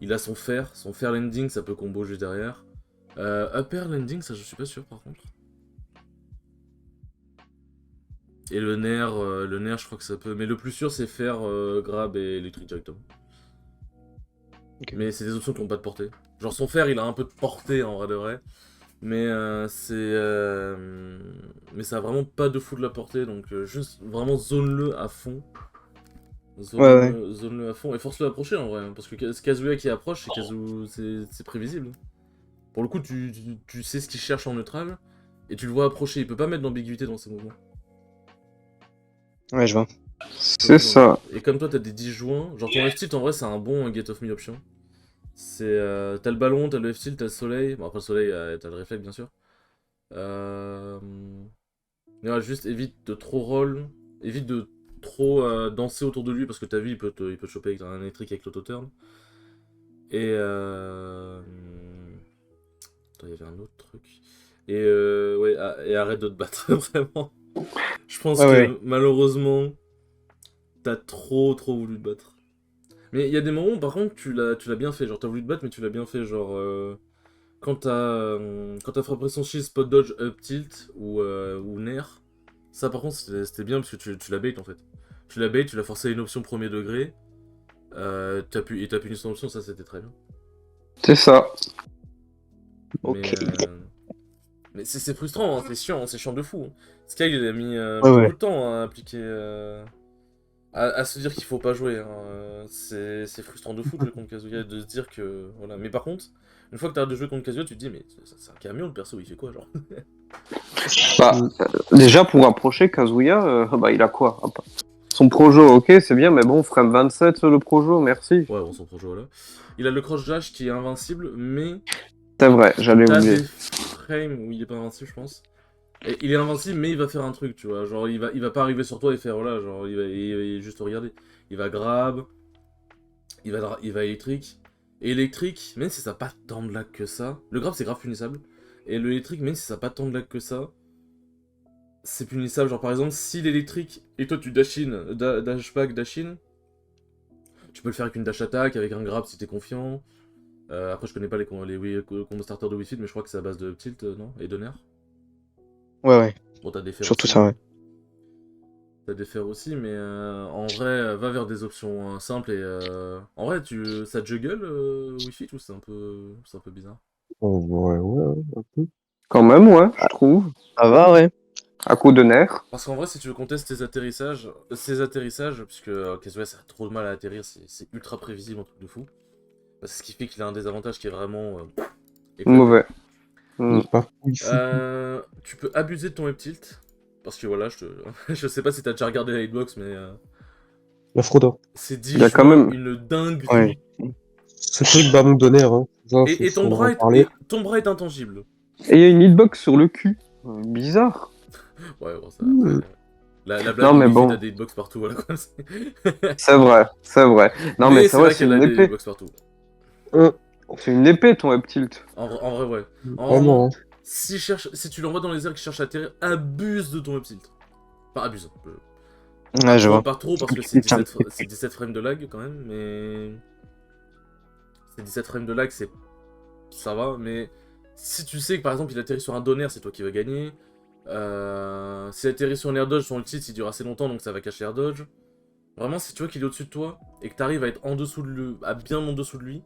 il a son fer landing, ça peut combo juste derrière. Upper landing, ça je suis pas sûr par contre. Et le nerf je crois que ça peut, mais le plus sûr c'est faire grab et électrique directement.
Ok.
Mais c'est des options qui n'ont pas de portée. Genre son fer il a un peu de portée en vrai de vrai. Mais mais ça a vraiment pas de fou de la portée, donc juste vraiment zone-le à fond. Zone-le à fond et force-le à approcher en vrai. Hein, parce que Kazuya qui approche, c'est prévisible. Pour le coup, tu sais ce qu'il cherche en neutral et tu le vois approcher. Il peut pas mettre d'ambiguïté dans ses mouvements.
Ouais, je vois.
C'est ça.
Et comme toi t'as des 10 joints, genre ton F-tilt en vrai c'est un bon get off me option. C'est t'as le ballon, t'as le F-tilt, t'as le soleil. Bon après le soleil t'as le réflexe bien sûr. Mais ouais, juste évite de trop roll, évite de trop danser autour de lui parce que t'as vu il peut te choper avec un électrique avec l'auto-turn. Et attends, il y avait un autre truc. Et ouais, et arrête de te battre vraiment. Je pense que malheureusement t'as trop voulu te battre. Mais il y a des moments où par contre tu l'as bien fait, genre t'as voulu te battre mais tu l'as bien fait, genre quand t'as frappé son shield, spot dodge, up tilt ou nair, ça par contre c'était bien parce que tu l'as bait en fait. Tu l'as bait, tu l'as forcé à une option premier degré, t'as puni son option, ça c'était très bien.
C'est ça.
Ok.
Mais c'est frustrant, hein, c'est chiant de fou. Hein. Sky il a mis
Ouais.
beaucoup de temps à appliquer, à se dire qu'il faut pas jouer. Hein. C'est frustrant de fou de jouer contre Kazuya, de se dire que voilà. Mais par contre, une fois que t'arrêtes de jouer contre Kazuya, tu te dis mais c'est un camion le perso, il fait quoi genre?
Bah, déjà pour approcher Kazuya, bah il a quoi? Son projo, ok, c'est bien, mais bon, frame 27 le projo, merci.
Ouais, on s'en prend là. Il a le cross dash qui est invincible, mais
C'est vrai, j'allais
t'as
oublier.
des frames où il est pas invincible, je pense. Et il est invincible, mais il va faire un truc, tu vois. Genre, il va pas arriver sur toi et faire voilà, genre, il va juste regarder. Il va grab, il va électrique. Et électrique, même si ça n'a pas tant de lag que ça, le grab c'est grave punissable. Et le électrique, même si ça n'a pas tant de lag que ça, c'est punissable. Genre, par exemple, si l'électrique et toi tu dash in, dash back, dash in, tu peux le faire avec une dash attack, avec un grab si t'es confiant. Après, je connais pas les combos starters de Wi-Fi, mais je crois que c'est à base de tilt, non? Et de nerf.
Ouais.
Bon, t'as des fers
Surtout
aussi.
ça, ouais.
T'as des fers aussi, mais en vrai, va vers des options simples et en vrai, ça juggle Wi-Fi ou c'est un peu bizarre.
Oh, ouais, un peu.
Quand même, ouais, je trouve.
Ça va, ouais.
À coup de nerfs.
Parce qu'en vrai, si tu veux qu'on teste ces atterrissages, puisque Kazuya ça a trop de mal à atterrir, c'est ultra prévisible, un truc de fou. Bah, c'est ce qui fait qu'il a un désavantage qui est vraiment éclaté.
Mauvais. Mm.
Pas fou, ici.
Tu peux abuser de ton web tilt. Parce que voilà, je sais pas si t'as déjà regardé la hitbox, mais
La Frodor.
c'est 10
Il y a quand
fois
même-
une dinguerie.
Ouais.
Ce truc ballon de nerf, hein. Ça,
Et
faut
ton
en
bras
parler.
ton bras est intangible.
Et il y a une hitbox sur le cul. Bizarre.
Ouais, bon, ça.
Hmm.
Après, la blague,
Non, mais
Wi-Fi,
bon.
t'as des hitbox partout, voilà quoi.
C'est vrai, c'est vrai. Non, mais c'est vrai,
vrai
c'est
qu'elle
une
a des
épée.
hitbox partout.
C'est une épée, ton web tilt.
En vrai, ouais.
Vraiment, hein.
Si tu l'envoies dans les airs qui cherche à atterrir, abuse de ton web tilt. Enfin, abuse.
Ouais, je vois.
Pas trop, parce que c'est 17 frames de lag quand même, mais. C'est 17 frames de lag, ça va, mais si tu sais que par exemple il atterrit sur un donner, c'est toi qui vas gagner. S'il atterrit sur un air dodge, son ulti il dure assez longtemps donc ça va cacher air dodge. Vraiment, si tu vois qu'il est au-dessus de toi et que t'arrives à être en dessous de lui, à bien en dessous de lui,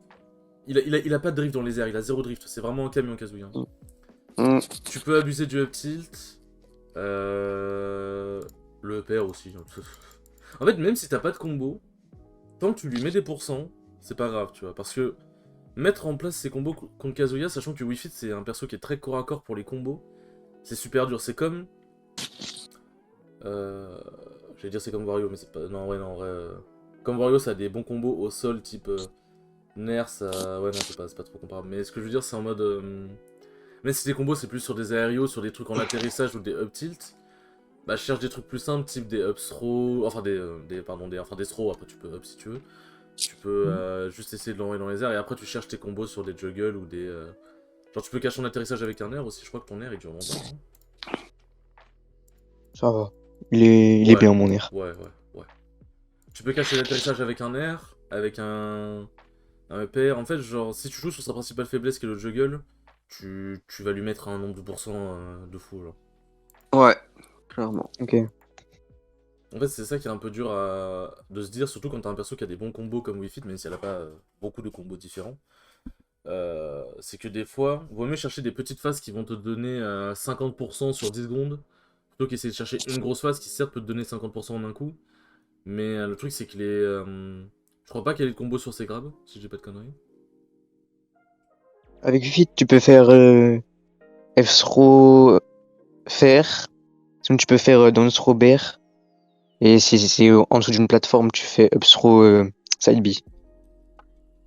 il a pas de drift dans les airs, il a 0 drift, c'est vraiment un camion Kazuya.
Mm.
Tu peux abuser du up tilt. Le EPR aussi. En fait, même si t'as pas de combo, tant que tu lui mets des pourcents, c'est pas grave, tu vois. Parce que mettre en place ces combos contre Kazuya, sachant que Wi-Fi c'est un perso qui est très corps à corps pour les combos, c'est super dur. C'est comme. J'allais dire c'est comme Wario, mais c'est pas. Non, ouais, non, en vrai. Comme Wario, ça a des bons combos au sol, type Nair, ça. Ouais, non, c'est pas trop comparable. Mais ce que je veux dire, c'est en mode. Même si les combos c'est plus sur des aérios, sur des trucs en atterrissage ou des up tilt, bah je cherche des trucs plus simples, type des up throw, enfin des throw, après tu peux up si tu veux. Tu peux juste essayer de l'envoyer dans les airs et après tu cherches tes combos sur des juggles ou des... Genre tu peux cacher ton atterrissage avec un air aussi, je crois que ton air il dure longtemps. Hein.
Ça va. Il est bien, mon air.
Ouais. Tu peux cacher l'atterrissage avec un air, avec un EPR. En fait, genre, si tu joues sur sa principale faiblesse qui est le juggle, tu vas lui mettre un nombre de pourcents de fou, genre.
Ouais, clairement.
Ok.
En fait, c'est ça qui est un peu dur de se dire, surtout quand t'as un perso qui a des bons combos comme Wi-Fi, même si elle a pas beaucoup de combos différents. C'est que des fois, vaut mieux chercher des petites phases qui vont te donner 50% sur 10 secondes, plutôt qu'essayer de chercher une grosse phase qui certes peut te donner 50% en un coup. Mais le truc c'est que je crois pas qu'il y ait de combo sur ces grabs, si j'ai pas de conneries.
Avec Vite, tu peux faire F-throw fer. Sinon, tu peux faire down throw bear. Et si c'est en dessous d'une plateforme, tu fais up throw side B.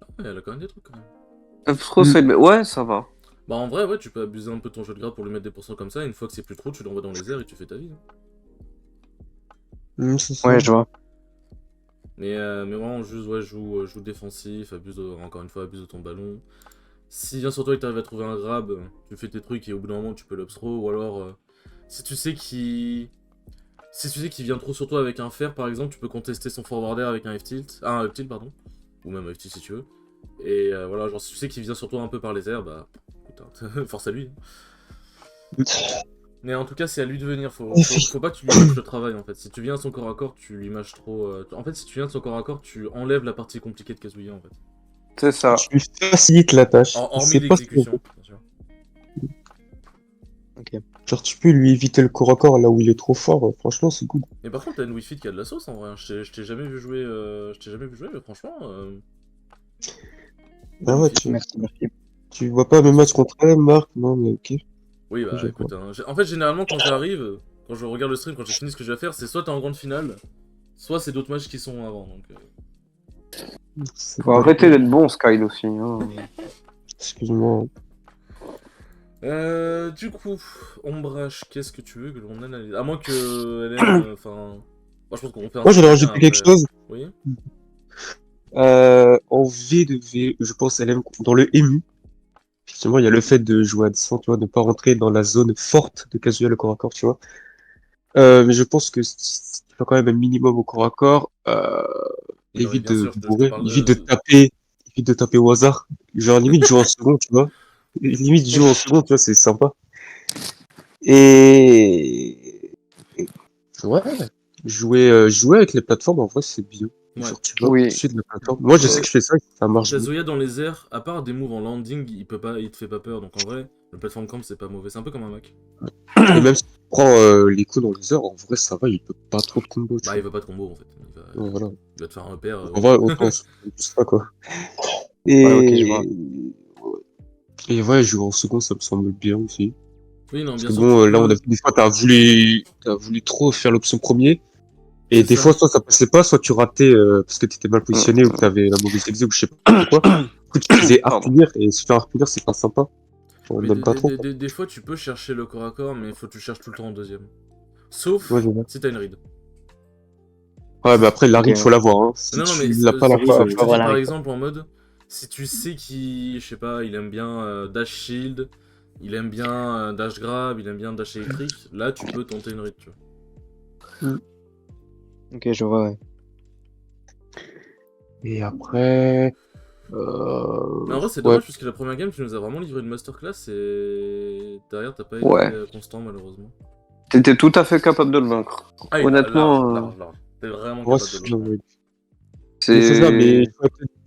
Ah ouais, elle a quand même des trucs quand même.
Ouais, ça va.
Bah en vrai, ouais, tu peux abuser un peu de ton jeu de grab pour lui mettre des pourcents comme ça, et une fois que c'est plus trop, tu l'envoies dans les airs et tu fais ta vie. Hein.
C'est ça.
Ouais, je vois.
Mais vraiment, juste, ouais, joue défensif, encore une fois, abuse de ton ballon. Si vient sur toi et que t'arrives à trouver un grab, tu fais tes trucs et au bout d'un moment tu peux l'upthrow, ou alors si tu sais qu'il vient trop sur toi avec un fer par exemple, tu peux contester son forwarder avec un F-tilt, un up-tilt pardon, ou même un F-tilt si tu veux. Et voilà, genre si tu sais qu'il vient sur toi un peu par les airs, bah putain, force à lui. Mais en tout cas, c'est à lui de venir, faut pas que tu lui mâches le travail en fait. Si tu viens à son corps à corps, tu lui mâches trop. En fait, si tu viens de son corps à corps, tu enlèves la partie compliquée de Kazuya en fait.
C'est ça.
Tu lui facilites la tâche.
Hormis
C'est pas
l'exécution, bien sûr.
Genre, tu peux lui éviter le corps à corps là où il est trop fort. Franchement, c'est cool.
Mais par contre, t'as une Wi-Fi qui a de la sauce en vrai. Je t'ai jamais vu jouer, mais franchement.
Ah ouais,
Merci.
tu vois pas mes matchs contre elle, Marc? Non, mais ok.
Oui, bah
Je
écoute, en fait, généralement, quand j'arrive, quand je regarde le stream, quand j'ai fini ce que je vais faire, c'est soit t'es en grande finale, soit c'est d'autres matchs qui sont avant. Donc,
Faut arrêter d'être bon, Skyle aussi. Hein.
Excuse-moi.
Du coup, Ombrage, qu'est-ce que tu veux que l'on analyse? À moins que Hélène, enfin. Moi, je pense qu'on fait un.
Moi, j'allais
truc
rajouter quelque
après.
chose.
Oui.
En V2V, je pense, elle aime dans le EMU. Effectivement, il y a le fait de jouer à distance, tu vois, de ne pas rentrer dans la zone forte de Kazuya le corps à corps, tu vois. Mais je pense que si tu fais quand même un minimum au corps à corps,
Oui, non, mais
évite
bien
de
sûr, je te
bourrer,
parle.
évite de taper, évite de taper au hasard. Genre, limite, jouer en second, tu vois. Limite, jouer en second, tu vois, c'est sympa. Et... et- Ouais, jouer avec les plateformes, en vrai, c'est bien.
Ouais.
Genre, tu vas
Oui.
au-dessus de la plateforme. Moi, je sais que je fais ça, ça marche bien.
Kazuya dans les airs, à part des moves en landing, il te fait pas peur. Donc en vrai, le platform camp c'est pas mauvais. C'est un peu comme un Mac.
Et même si tu prends les coups dans les heures, en vrai, ça va, il peut pas trop de combos, tu
Bah,
vois.
il va pas de combo en fait.
Ouais, voilà.
Il va te faire un repère.
En vrai, autant se focus pas, quoi.
Ouais, ok, je vois.
Et ouais, jouer en second, ça me semble bien aussi.
Oui, non,
Parce
bien
que
sûr.
bon,
tu
là, on
peux-
a vu des fois, t'as voulu trop faire l'option premier. Et
C'est
des
ça.
fois, soit ça passait pas, soit tu ratais parce que t'étais mal positionné ou que t'avais la mauvaise exé ou je sais pas quoi. Du coup, tu te faisais
Pardon.
harpunir et se faire harpunir, c'est pas sympa. On
Oui,
n'aime pas trop, quoi.
des fois, tu peux chercher le corps à corps, mais faut que tu cherches tout le temps en deuxième. Sauf
Ouais, je vois.
si t'as une ride.
Ouais, mais après, la ride,
Ok.
faut l'avoir, hein. Si
Non, non, mais
tu l'as pas la
Oui,
fois,
faut
je te
avoir
dis
la
par
règle.
exemple en mode, si tu sais qu'il, je sais pas, il aime bien dash shield, il aime bien dash grab, il aime bien dash électrique, là tu peux tenter une ride, tu vois.
Ok, je vois, ouais.
Et après,
Mais en vrai, c'est
ouais.
dommage parce que la première game, tu nous as vraiment livré une masterclass et derrière, t'as pas été
Ouais.
constant malheureusement.
T'étais tout à fait capable de le vaincre.
Ah,
Honnêtement,
large. T'es vraiment
Ouais,
capable de le faire.
mais c'est ça, mais
c'est.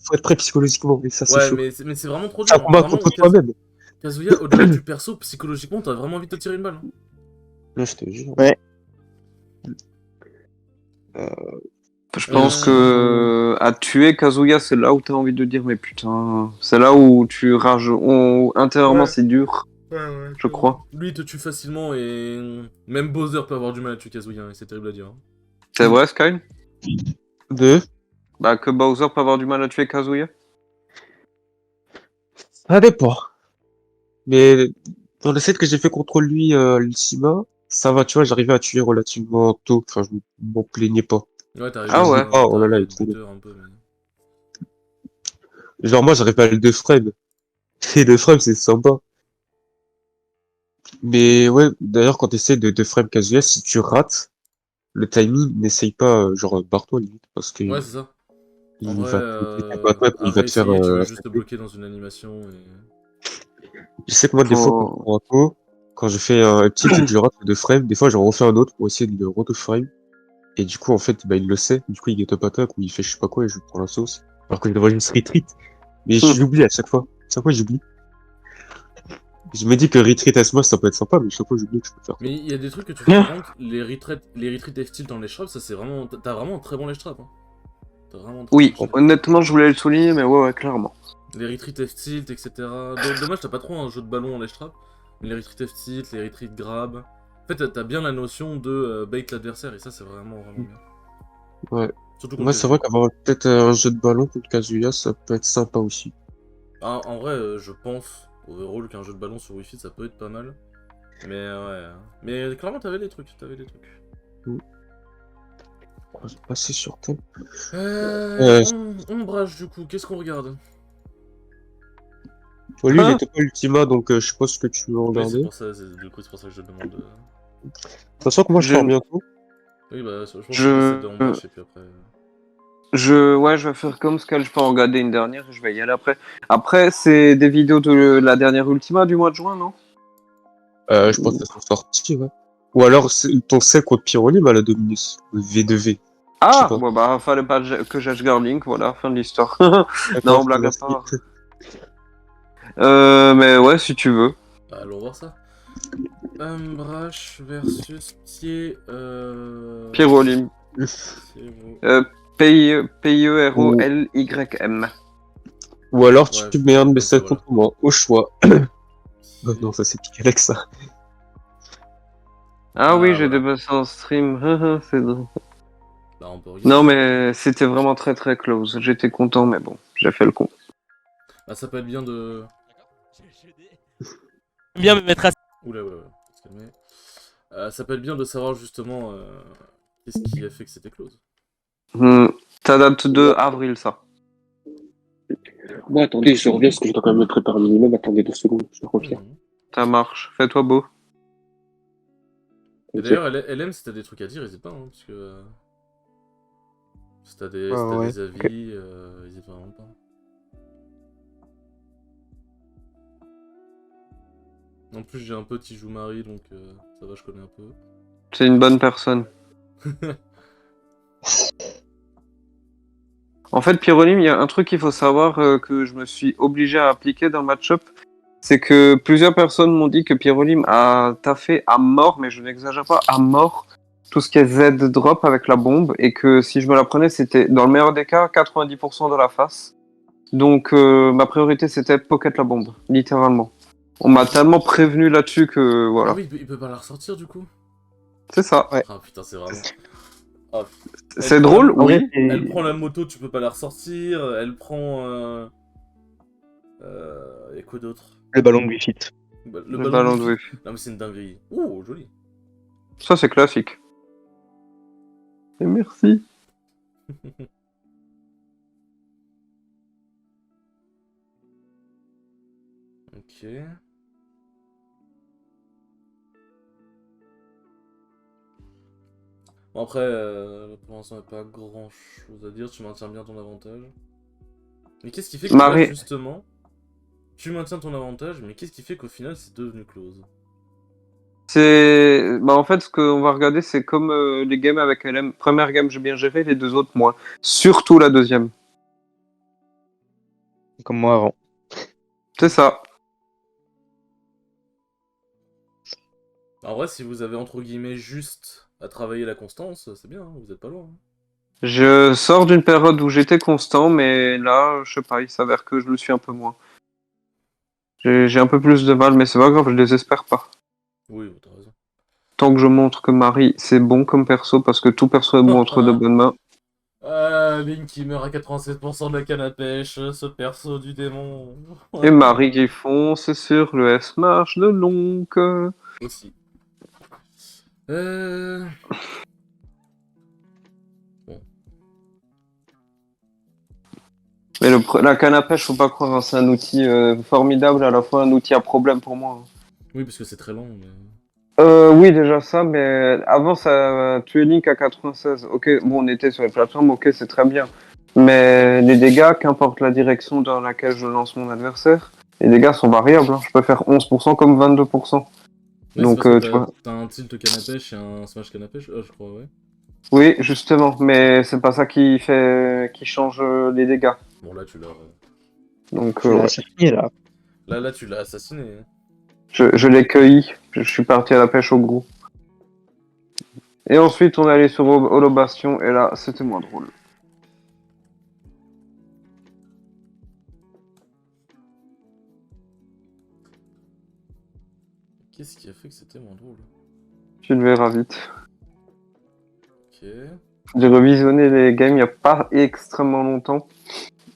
faut être prêt psychologiquement, et ça, c'est
Ouais,
chaud.
mais c'est vraiment trop
C'est un
dur. Hein.
combat
Vraiment,
contre toi-même.
Kazuya, au-delà du perso, psychologiquement, t'as vraiment envie de te tirer une balle. Hein.
Là, je te jure.
Ouais.
Je pense
Euh,
que à tuer Kazuya, c'est là où t'as envie de dire, mais putain, c'est là où tu rages. Intérieurement,
Ouais.
c'est dur,
Ouais,
je crois.
lui, il te tue facilement et même Bowser peut avoir du mal à tuer Kazuya, et c'est terrible à dire. Hein.
C'est vrai, Sky?
Deux.
Bah, que Bowser peut avoir du mal à tuer Kazuya?
Ça dépend. Mais dans le set que j'ai fait contre lui, l'Ultima, ça va, tu vois, j'arrivais à tuer relativement tôt. Enfin, je m'en plaignais pas.
Ouais,
Je me
Ah
disais
ouais.
pas, oh là là,
t'arrivais
il
à
est
être
trop long.
buteur un peu, mais...
Genre, moi, j'arrive à le 2 frames. Et 2 frames, c'est sympa. Mais ouais, d'ailleurs, quand t'essaies de 2 frames Kazuya, si tu rates le timing, n'essaye pas, genre, barre-toi limite, parce que
Ouais, c'est ça. En
il
vrai,
va te péter ta patte, il
à
va te faire
réessayer, tu vas juste te
attaquer.
bloquer dans une animation et...
Je sais que moi, des fois,
Faut.
contre Rako, quand je fais un petit et que je rate le 2 frames, des fois, j'en refais un autre pour essayer de le re-2 frame. Et du coup, en fait, bah, il le sait. Du coup, il get up attack ou il fait je sais pas quoi et je prends la sauce. Alors que je devrais juste retreat. Mais j'oublie à chaque fois. Chaque fois, j'oublie. Je me dis que retreat à smash, ça peut être sympa, mais chaque fois, j'oublie que je peux faire ça.
Mais il y a des trucs que tu fais, par contre, les retreats F-tilt dans les traps, ça c'est vraiment... T'as vraiment un très bon ledge trap. Hein. T'as vraiment un très
Oui,
bon ledge trap.
honnêtement, je voulais le souligner, mais ouais, clairement.
Les retreats F-tilt, etc. Dommage, t'as pas trop un jeu de ballon en ledge trap, mais les retreats F-tilt, les retreats grab... En fait, t'as bien la notion de bait l'adversaire, et ça c'est vraiment bien.
Ouais.
Surtout
Moi,
contre
c'est
les
vrai qu'avoir peut-être un jeu de ballon contre Kazuya, ça peut être sympa aussi.
Ah, en vrai, je pense, overall, qu'un jeu de ballon sur Wi-Fi, ça peut être pas mal. Mais ouais. Mais clairement, t'avais des trucs,
Mm. On va passer sur thème.
Euh, Ombrage, du coup, qu'est-ce qu'on regarde?
Bon, lui, il
Hein?
était pas Ultima, donc je sais pas ce que tu veux
Oui, c'est
regarder.
pour ça, du coup, c'est pour ça que je demande.
Sachant que moi, je pars
Je.
bientôt.
Oui, bah, je pense que je décide de
Je.
Ombrage, et puis après...
Ouais, je vais faire comme Sky, je peux en regarder une dernière et je vais y aller après. Après, c'est des vidéos de la dernière Ultima du mois de juin, non?
Je pense qu'elles sont sorties, ouais. Ou alors, ton sel contre Pyrolim à la Dominus. V2V. Je sais
Ah,
pas.
bon bah, fallait pas que j'achète Link, voilà, fin de l'histoire. Non,
D'accord, je te
blague à
remercie.
part. Mais ouais, si tu veux.
Bah, allons voir ça. Ombrage versus Pied...
Pyrolim.
Pierrot.
Ou,
P-I-E-R-O-L-Y-M.
ou alors,
Ouais,
tu mets un de mes
comme ça,
sets
voilà.
contre moi, au choix. Oh non, ça c'est piqué avec ça.
Ah oui, j'ai
voilà.
dépassé en stream. C'est drôle.
Bah, on peut regarder.
Non, mais c'était vraiment très très close. J'étais content, mais bon, j'ai fait le con.
Bah, ça peut être bien de...
Bien me mettre à...
Oula, faut se calmer. Ça peut être bien de savoir justement qu'est-ce qui a fait que c'était close.
Ça date de avril, ça.
Moi, attendez, je reviens parce que je dois quand même me préparer un minimum. Attendez 2 secondes, je reviens.
Mhm.
Ça marche. Fais-toi beau.
Et
Ok.
d'ailleurs, LM, si t'as des trucs à dire, n'hésite pas, hein, parce que... si t'as des,
Ouais,
si t'as
ouais.
des avis, n'hésite vraiment pas. En plus, j'ai un pote qui joue Marie, donc ça va, je connais un peu.
C'est une bonne personne. En fait, Pyrolim, il y a un truc qu'il faut savoir que je me suis obligé à appliquer dans le match-up. C'est que plusieurs personnes m'ont dit que Pyrolim a taffé à mort, mais je n'exagère pas, à mort, tout ce qui est Z drop avec la bombe. Et que si je me la prenais, c'était dans le meilleur des cas, 90% de la face. Donc ma priorité, c'était pocket la bombe, littéralement. On m'a tellement prévenu là-dessus que
Ah
voilà.
oui, il peut pas la ressortir du coup.
C'est ça.
Ouais.
Ah putain, c'est vraiment. Ah,
C'est
Elle
drôle,
prend-
En vrai,
oui.
Elle prend la moto, tu peux pas la ressortir. Elle prend. Et quoi d'autre?
le ballon de Wi-Fi.
Le
Le
ballon
ballon
de
de
Wi-Fi.
Wi-Fi.
Non, mais c'est une dinguerie. Ouh, joli.
Ça, c'est classique. Et merci.
Ok. Bon, après, là, pour l'instant, il n'y a pas grand chose à dire. Tu maintiens bien ton avantage. Mais qu'est-ce qui fait que là,
Marie,
justement, tu maintiens ton avantage, mais qu'est-ce qui fait qu'au final, c'est devenu close?
bah en fait, ce qu'on va regarder, c'est comme les games avec LM. Première game, j'ai bien géré, les deux autres, moins. Surtout la deuxième.
Comme moi avant.
C'est ça.
En vrai, si vous avez entre guillemets juste à travailler la constance, c'est bien, hein, vous êtes pas loin. Hein.
Je sors d'une période où j'étais constant, mais là, je sais pas, il s'avère que je le suis un peu moins. J'ai un peu plus de mal, mais c'est pas grave, je désespère pas.
Oui, t'as raison.
Tant que je montre que Marie, c'est bon comme perso, parce que tout perso est bon entre de bonnes mains.
Link qui meurt à 87% de la canne à pêche, ce perso du démon.
Et Marie qui fonce sur le S-March de Lonk.
Aussi. Euh... Bon.
Mais la canne à pêche, faut pas croire, hein, c'est un outil formidable, à la fois un outil à problème pour moi.
Oui, parce que c'est très lent, mais...
Oui, déjà ça, mais avant ça tuait Link à 96. Ok, bon, on était sur les plateformes, ok, c'est très bien. Mais les dégâts, qu'importe la direction dans laquelle je lance mon adversaire, les dégâts sont variables. Hein. Je peux faire 11% comme 22%.
Oui, c'est
Donc,
parce que
tu vois.
t'as un tilt canne à pêche et un smash canne à pêche, je crois, ouais.
Oui, justement, mais c'est pas ça qui change les dégâts.
Bon, là, tu l'as...
Donc,
Tu l'as
ouais.
assassiné là.
Là, tu l'as assassiné. Hein.
Je l'ai cueilli. Je suis parti à la pêche au gros. Et ensuite, on est allé sur Holobastion, et là, c'était moins drôle.
Qu'est-ce qui a fait que c'était moins drôle?
Tu le verras vite.
Ok.
J'ai revisionné les games il n'y a pas extrêmement longtemps.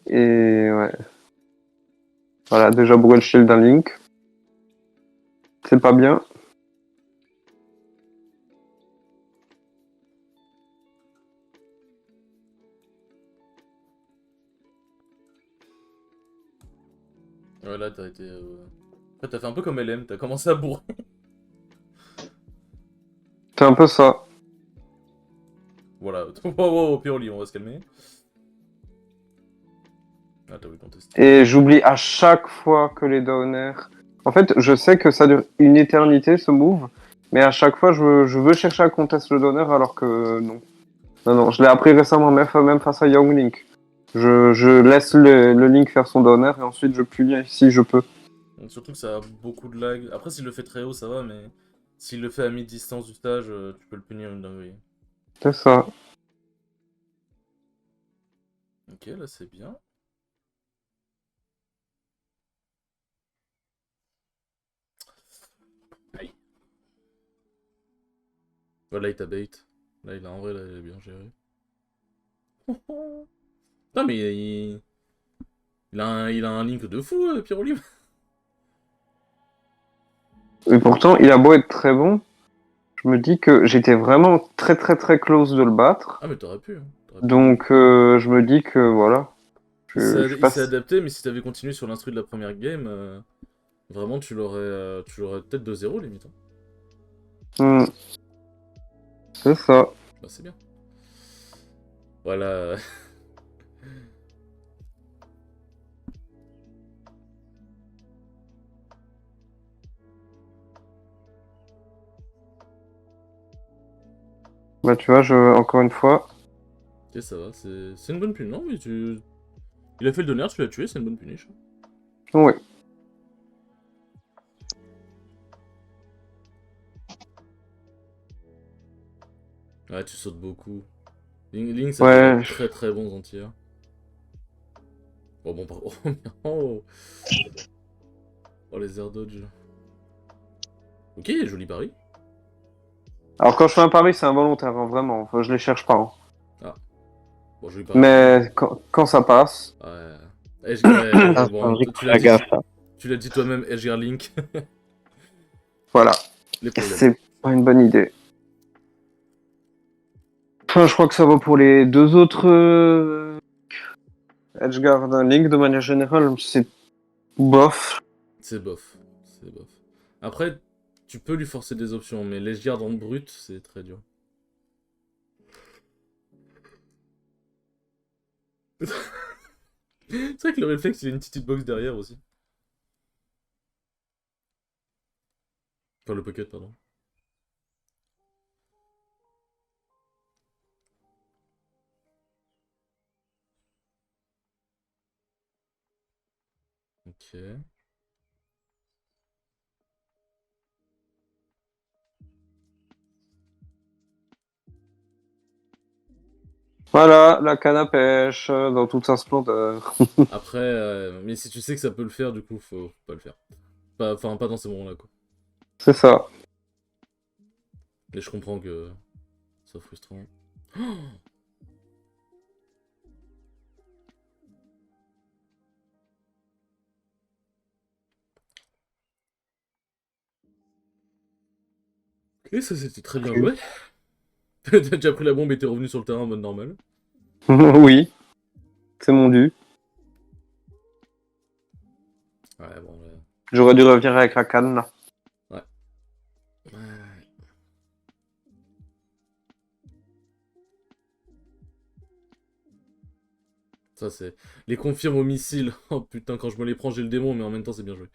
Et ouais. Voilà, déjà brûler le shield d'un Link. C'est pas bien.
Ouais, là, t'as été... En fait, t'as fait un peu comme LM, t'as commencé à bourrer.
C'est un peu ça.
Voilà. Wow, Pyroli, on va se calmer. Ah, t'as voulu contester.
Et j'oublie à chaque fois que les downers. En fait, je sais que ça dure une éternité ce move. Mais à chaque fois, je veux chercher à contester le downer alors que non. Non, non, je l'ai appris récemment, même face à Young Link. Je laisse le Link faire son downer et ensuite je punis si je peux.
Donc, surtout que ça a beaucoup de lag. Après, s'il le fait très haut, ça va, mais s'il le fait à mi-distance du stage, tu peux le punir une dinguerie.
C'est ça.
Ok, là, c'est bien. Aïe. Voilà, il t'a bait. Là, en vrai, là, il a bien géré. Non, mais il a un link de fou, Pyroli.
Et pourtant, il a beau être très bon. Je me dis que j'étais vraiment très très très close de le battre.
Ah, mais t'aurais pu. Hein.
Donc je me dis que voilà. Je
Il s'est
passe.
adapté, mais si t'avais continué sur l'instru de la première game, vraiment, tu l'aurais peut-être 2-0 limite. Hein.
Hmm, c'est ça.
Bah, c'est bien. Voilà.
Bah, tu vois, encore une fois.
Ok, ça va, c'est une bonne punish. Non, mais tu. Il a fait le donner, tu l'as tué, c'est une bonne punish.
Oui.
Ouais, tu sautes beaucoup. Link, ça fait
Ouais.
des très très bons entiers. Oh bon, oh, oh les air dodge. Ok, joli pari.
Alors, quand je fais un pari, c'est involontaire, hein, vraiment. Enfin, je les cherche pas. Hein.
Ah, bon, joli pari.
Mais quand ça passe.
Ouais. Ouais,
Ah,
bon,
Henri,
tu
fais gaffe, là.
l'as dit toi-même, Edgar Link.
Voilà.
Les problèmes.
C'est pas une bonne idée. Enfin, je crois que ça va pour les deux autres Edgeguard Link de manière générale. C'est bof.
C'est bof. C'est bof. Après, tu peux lui forcer des options, mais les gardes en brut, c'est très dur. C'est vrai que le réflexe, il a une petite hitbox derrière aussi. Enfin, le pocket, pardon. Ok.
Voilà, la canne à pêche dans toute sa splendeur.
Après, mais si tu sais que ça peut le faire, du coup, faut pas le faire. Enfin, pas dans ces moments-là, quoi.
C'est ça.
Mais je comprends que c'est frustrant. Et ça, c'était très bien joué. T'as déjà pris la bombe et t'es revenu sur le terrain en mode normal.
Oui, c'est mon dû.
Ouais, bon, là.
J'aurais dû revenir avec la canne là.
Ouais. Ça, c'est. Les confirmes au missile. Oh putain, quand je me les prends, j'ai le démon, mais en même temps, c'est bien joué.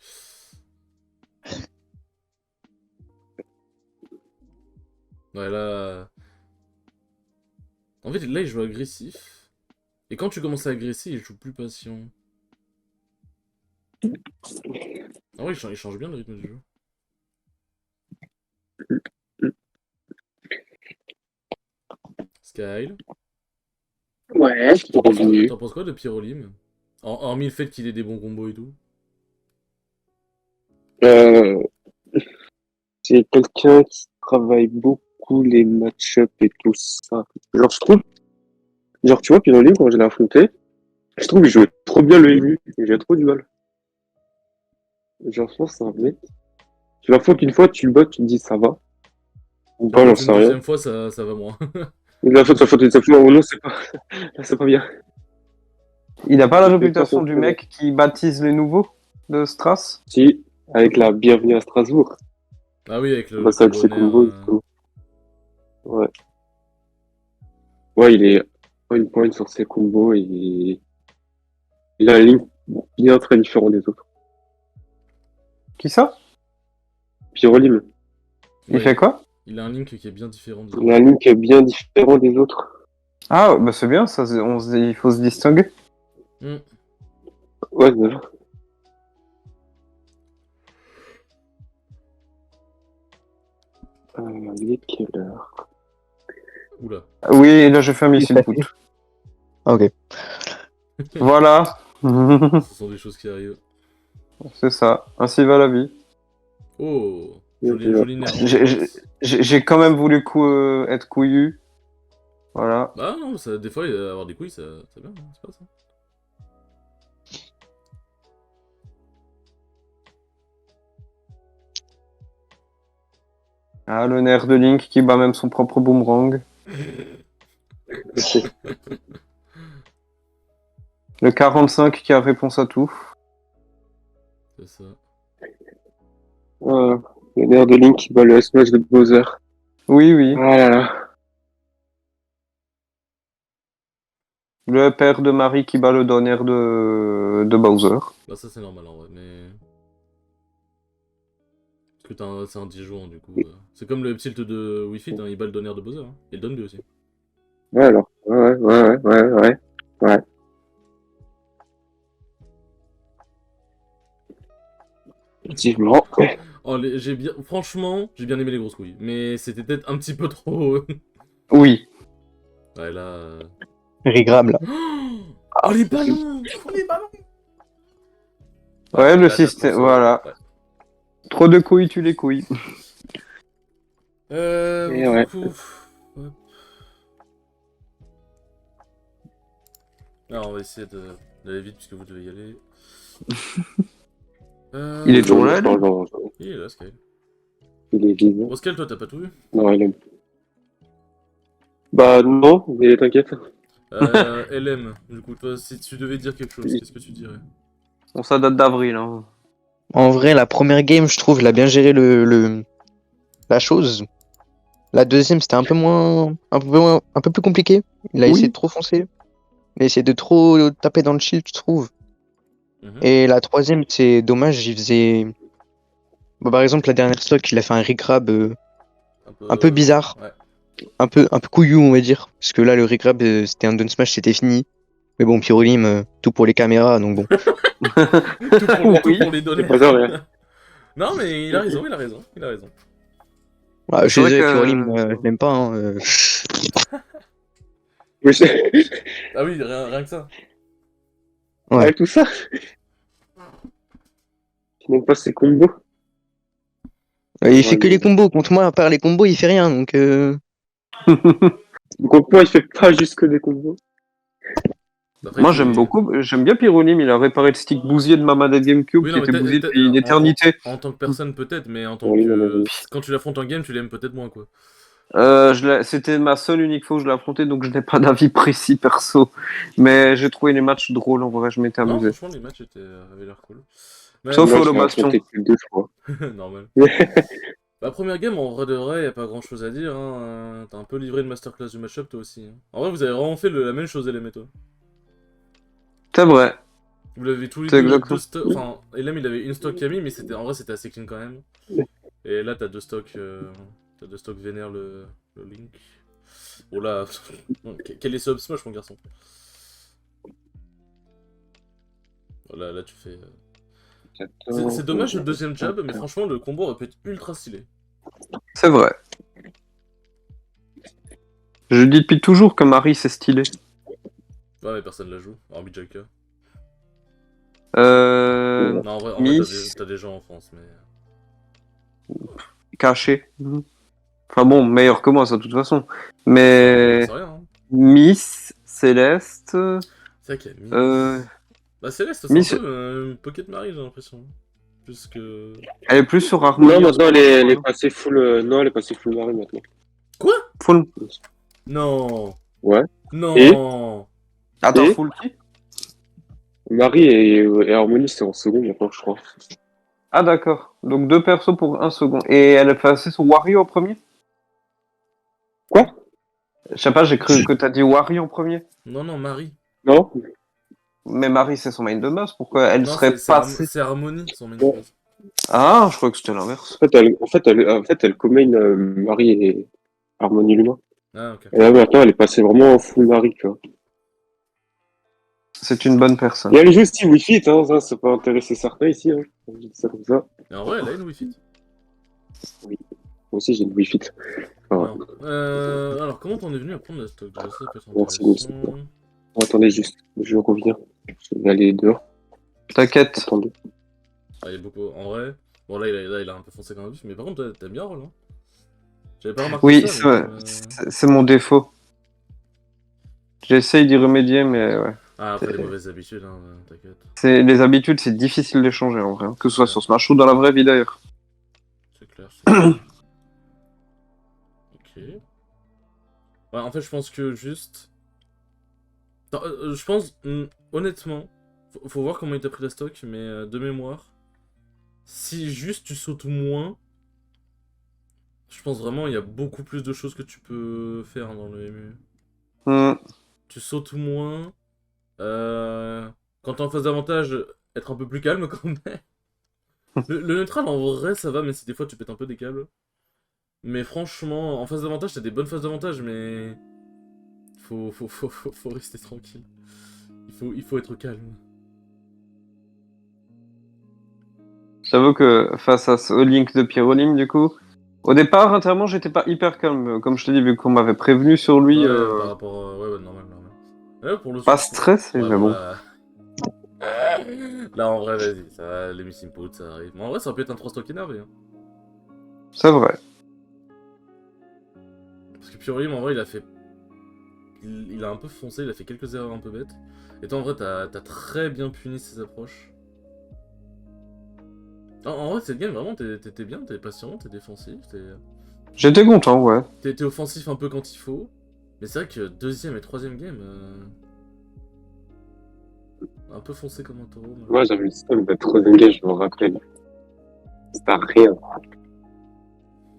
Ouais, là. En fait, là, il joue agressif. Et quand tu commences à agresser, il joue plus patient. Ah ouais, il change bien le rythme du jeu. Skyle.
Ouais,
T'en penses quoi,
revenu.
t'en penses quoi de Pyrolim? Hormis le fait qu'il ait des bons combos et tout.
Euh, c'est quelqu'un qui travaille beaucoup les match-up et tout ça. Genre, je trouve, genre, tu vois, Pirelli, quand je l'ai affronté, je trouve qu'il jouait trop bien le ému. Et j'ai trop du mal. Genre, je pense que c'est un mec. Tu l'affrontes une fois, tu le bats, tu te dis ça va. Ou
Tu
pas, j'en
l'affrontes une
sais rien.
deuxième fois, ça va moins.
Ou la fois, tu l'affrontes une seule fois, oh non, c'est pas, là, c'est pas bien.
Il n'a pas la
Je vais pas
réputation du
comprendre.
mec qui baptise les nouveaux de Stras.
Si, avec la bienvenue à Strasbourg.
Ah oui, avec
Bah,
le
ça, avec ses
coroner.
combos et tout. Ouais. Ouais, il est on point sur ses combos et il a un ligne bien très différent des autres.
Qui ça?
Pyrolim,
Il
Ouais,
fait quoi?
il a un link qui est bien différent des
il a
autres.
un ligne qui est bien différent des autres.
Ah, bah c'est bien, ça, il faut se distinguer.
Hmm.
Ouais, voilà. Il est quelle heure?
Oula.
Oui, là j'ai fait un missile put.
Ah, ok.
Voilà.
Ce sont des choses qui arrivent.
C'est ça. Ainsi va la vie.
Oh,
Ouais.
joli nerf en
J'ai
droite.
j'ai- j'ai quand même voulu être couillu. Voilà.
Bah non, ça, des fois, avoir des couilles, c'est bien, hein, c'est pas ça.
Ah, le nerf de Link qui bat même son propre boomerang. Le 45 qui a réponse à tout.
C'est ça.
Voilà. Le nerf de Link qui bat le smash de Bowser.
Oui, oui.
Ah là là.
Le père de Marie qui bat le donner de Bowser.
Bah ça, c'est normal en vrai, mais... que c'est un Dijon, du coup. C'est comme le tilt de Wii Fit, hein, il bat le donneur de Bowser. Hein. Et le donne lui aussi.
Ouais, alors. Ouais. Effectivement.
Oh, franchement, j'ai bien aimé les grosses couilles. Mais c'était peut-être un petit peu trop.
Oui.
Ouais, là.
Rigrab, là.
Oh, les ballons! Oh, les ballons!
Ouais, le
la
système,
console,
voilà.
ouais.
Trop de couilles, tu les couilles.
Et
Du
ouais.
coup. Hop. Alors, on va essayer d'aller vite puisque vous devez y aller.
Il est toujours là, lui
Il est là, Sky.
Il est vide.
Bon, Sky, toi, t'as pas tout vu?
Non, il est. Bah, non, mais t'inquiète.
LM, du coup, toi, si tu devais dire quelque chose, qu'est-ce que tu dirais?
Bon, ça date d'avril. Hein.
En vrai, la première game, je trouve, il a bien géré la chose. La deuxième, c'était un peu plus compliqué. Il a
Oui.
essayé de trop foncer. Il a essayé de trop taper dans le shield, je trouve.
Mhm.
Et la troisième, c'est dommage, il faisait... Bah, par exemple, la dernière stock, il a fait un regrab un peu bizarre.
Ouais.
Un peu couillou, on va dire. Parce que là, le regrab, c'était un down smash, c'était fini. Mais bon, Pyrolim, tout pour les caméras, donc bon.
Tout pour les donner.
C'est pas ça, rien.
Non, mais il a raison.
Ah, je suis
C'est vrai
désolé,
que-
Pyrolim, je l'aime pas. Hein,
Oui, c'est.
Ah oui, rien que ça.
Ouais.
Avec tout ça. Tu n'aimes pas ses combos.
Il fait que les combos. Contre moi, à part les combos, il fait rien. Donc,
Donc, moi, il fait pas juste que des combos.
Après,
Moi,
il
j'aime
fait-
beaucoup. J'aime bien Pyronim. Il a réparé le stick bousillé de ma manette GameCube
Oui,
qui
non, mais
était bousillé depuis une éternité.
en tant que personne, peut-être, mais en tant
Oui,
que.
non, mais-
Quand tu l'affrontes en game, tu l'aimes peut-être moins, quoi.
C'était ma seule unique fois où je l'ai affronté, donc je n'ai pas d'avis précis perso. Mais j'ai trouvé les matchs drôles, en vrai, je m'étais
Non,
amusé.
franchement, les matchs avaient l'air cool. Mais
Sauf
Moi,
au
je l'ai
Bastion.
affronté que 2 fois.
normal. La première game, en vrai de vrai, y a pas grand chose à dire. Hein. T'as un peu livré une masterclass du match-up, toi aussi. Hein. En vrai, vous avez vraiment fait la même chose, LM et toi.
C'est vrai.
Vous l'avez tous les
C'est
deux,
exactement.
Enfin, LM, il avait une stock Camille, mais en vrai, c'était assez clean quand même. Et là, t'as deux stocks. T'as deux stocks vénère le Link. Oh là. Quel est ce up smash, mon garçon? Voilà, là, tu fais. C'est dommage le deuxième jab, mais franchement, le combo aurait pu être ultra stylé.
C'est vrai. Je dis depuis toujours que Marie, c'est stylé.
Ouais, mais personne la joue, hormis Jaka.
Euh...
Non, en vrai,
Miss,
t'as des gens en France, mais.
caché. Enfin bon, meilleur que moi, ça, de toute façon. Mais
C'est rien, hein.
Miss, Céleste...
C'est vrai qu'il y a Miss.
Euh...
Bah, Céleste, c'est
Miss-
un peu Pocket Marie, j'ai l'impression. Plus que.
Elle est plus sur Harmony.
Non,
en ce
maintenant,
moment,
elle est passée full. Non, elle est passée full Marie maintenant.
Full...
Non.
Ouais.
Non.
Attends,
Et
full qui?
Marie et Harmony, c'est en seconde maintenant, je crois.
Ah d'accord. Donc deux persos pour un second. Et elle est passée sur Wario en premier?
Quoi?
Je sais pas, j'ai cru que t'as dit Wario en premier.
Non, non, Marie.
Non?
Mais Marie, c'est son main de base. Pourquoi elle
Non,
serait passée?
c'est Harmony, son main
Ouais.
phase.
Ah, je crois que c'était l'inverse.
En fait, elle combine Marie et Harmony Luma.
Ah, ok.
Et là, maintenant, elle est passée vraiment en full Marie, tu vois.
C'est une bonne personne.
Et elle joue aussi Wii Fit, hein, ça peut intéresser certains ici, hein. Je dis ça comme ça.
Et en vrai, elle a une Wii Fit.
Moi aussi, j'ai une Wii Fit. Enfin,
Non. Alors, comment t'en es venu à prendre la stock? Déjà, ça peut être
Merci,
intéressant.
attendez juste, je reviens. Je vais aller dehors.
T'inquiète.
Attendez.
Ah, il y a beaucoup. En vrai. Bon, là, il a un peu foncé quand même, mais par contre, t'aimes bien Roll, hein. J'avais pas remarqué
Oui,
ça. donc,
c'est mon défaut. J'essaye d'y remédier, mais ouais.
Ah, après les mauvaises habitudes, hein, t'inquiète.
Les habitudes, c'est difficile de changer en vrai. Hein. Que ce soit
Ouais.
sur Smash ou dans la vraie vie d'ailleurs.
C'est clair. Ok. Ouais, en fait, je pense que juste. Non, je pense, honnêtement, faut voir comment il t'a pris la stock, mais de mémoire, si juste tu sautes moins, je pense vraiment il y a beaucoup plus de choses que tu peux faire dans le MU.
Hmm.
Tu sautes moins, quand t'es en phase d'avantage, être un peu plus calme quand même. Le neutral, en vrai, ça va, mais si des fois tu pètes un peu des câbles. Mais franchement, en phase d'avantage, t'as des bonnes phases d'avantage, mais... Faut rester tranquille. Il faut être calme.
J'avoue que face à ce Link de Pyrolim, du coup, au départ, intérieurement, j'étais pas hyper calme. Comme je te dis, vu qu'on m'avait prévenu sur lui,
Ouais, par rapport à... Ouais, normal, normal. Ouais, pour le
pas
source...
stressé,
Ouais,
mais
bon,
bon.
là... Là, en vrai, vas-y, ça va, les miss inputs, ça arrive. Mais en vrai, ça aurait pu être un 3 stock énervé, hein.
C'est vrai.
Parce que Pyrolim, en vrai, il a fait... Il a un peu foncé, il a fait quelques erreurs un peu bêtes. Et toi, en vrai, t'as très bien puni ses approches. En vrai, cette game, vraiment, t'étais bien, t'es patient, t'es défensif,
J'étais content, ouais.
t'es offensif un peu quand il faut. Mais c'est vrai que deuxième et troisième game, un peu foncé comme un taureau.
Moi, j'avais le système de troisième game, je me rappelle. C'était à rien.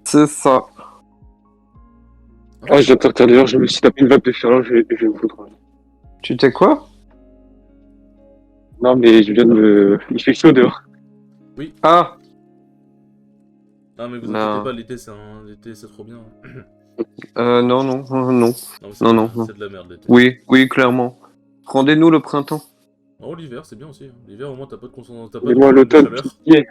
C'est ça.
Ah, je dois sortir dehors, je me suis tapé une vague de fureur, je vais me foutre.
Tu t'es quoi?
Non, mais je viens de me... Il fait chaud dehors.
Ah,
Non, mais vous inquiétez
non.
pas, l'été, l'été, c'est trop bien.
Non, non, non.
Non, mais
Non, non, non.
c'est de la merde, l'été.
Oui, oui, clairement. Rendez-nous le printemps.
Oh, l'hiver, c'est bien aussi, hein. L'hiver, au moins, t'as pas de concentration, t'as pas
Et
de
moi,
problème de
l'automne,
chaleur.
pitié.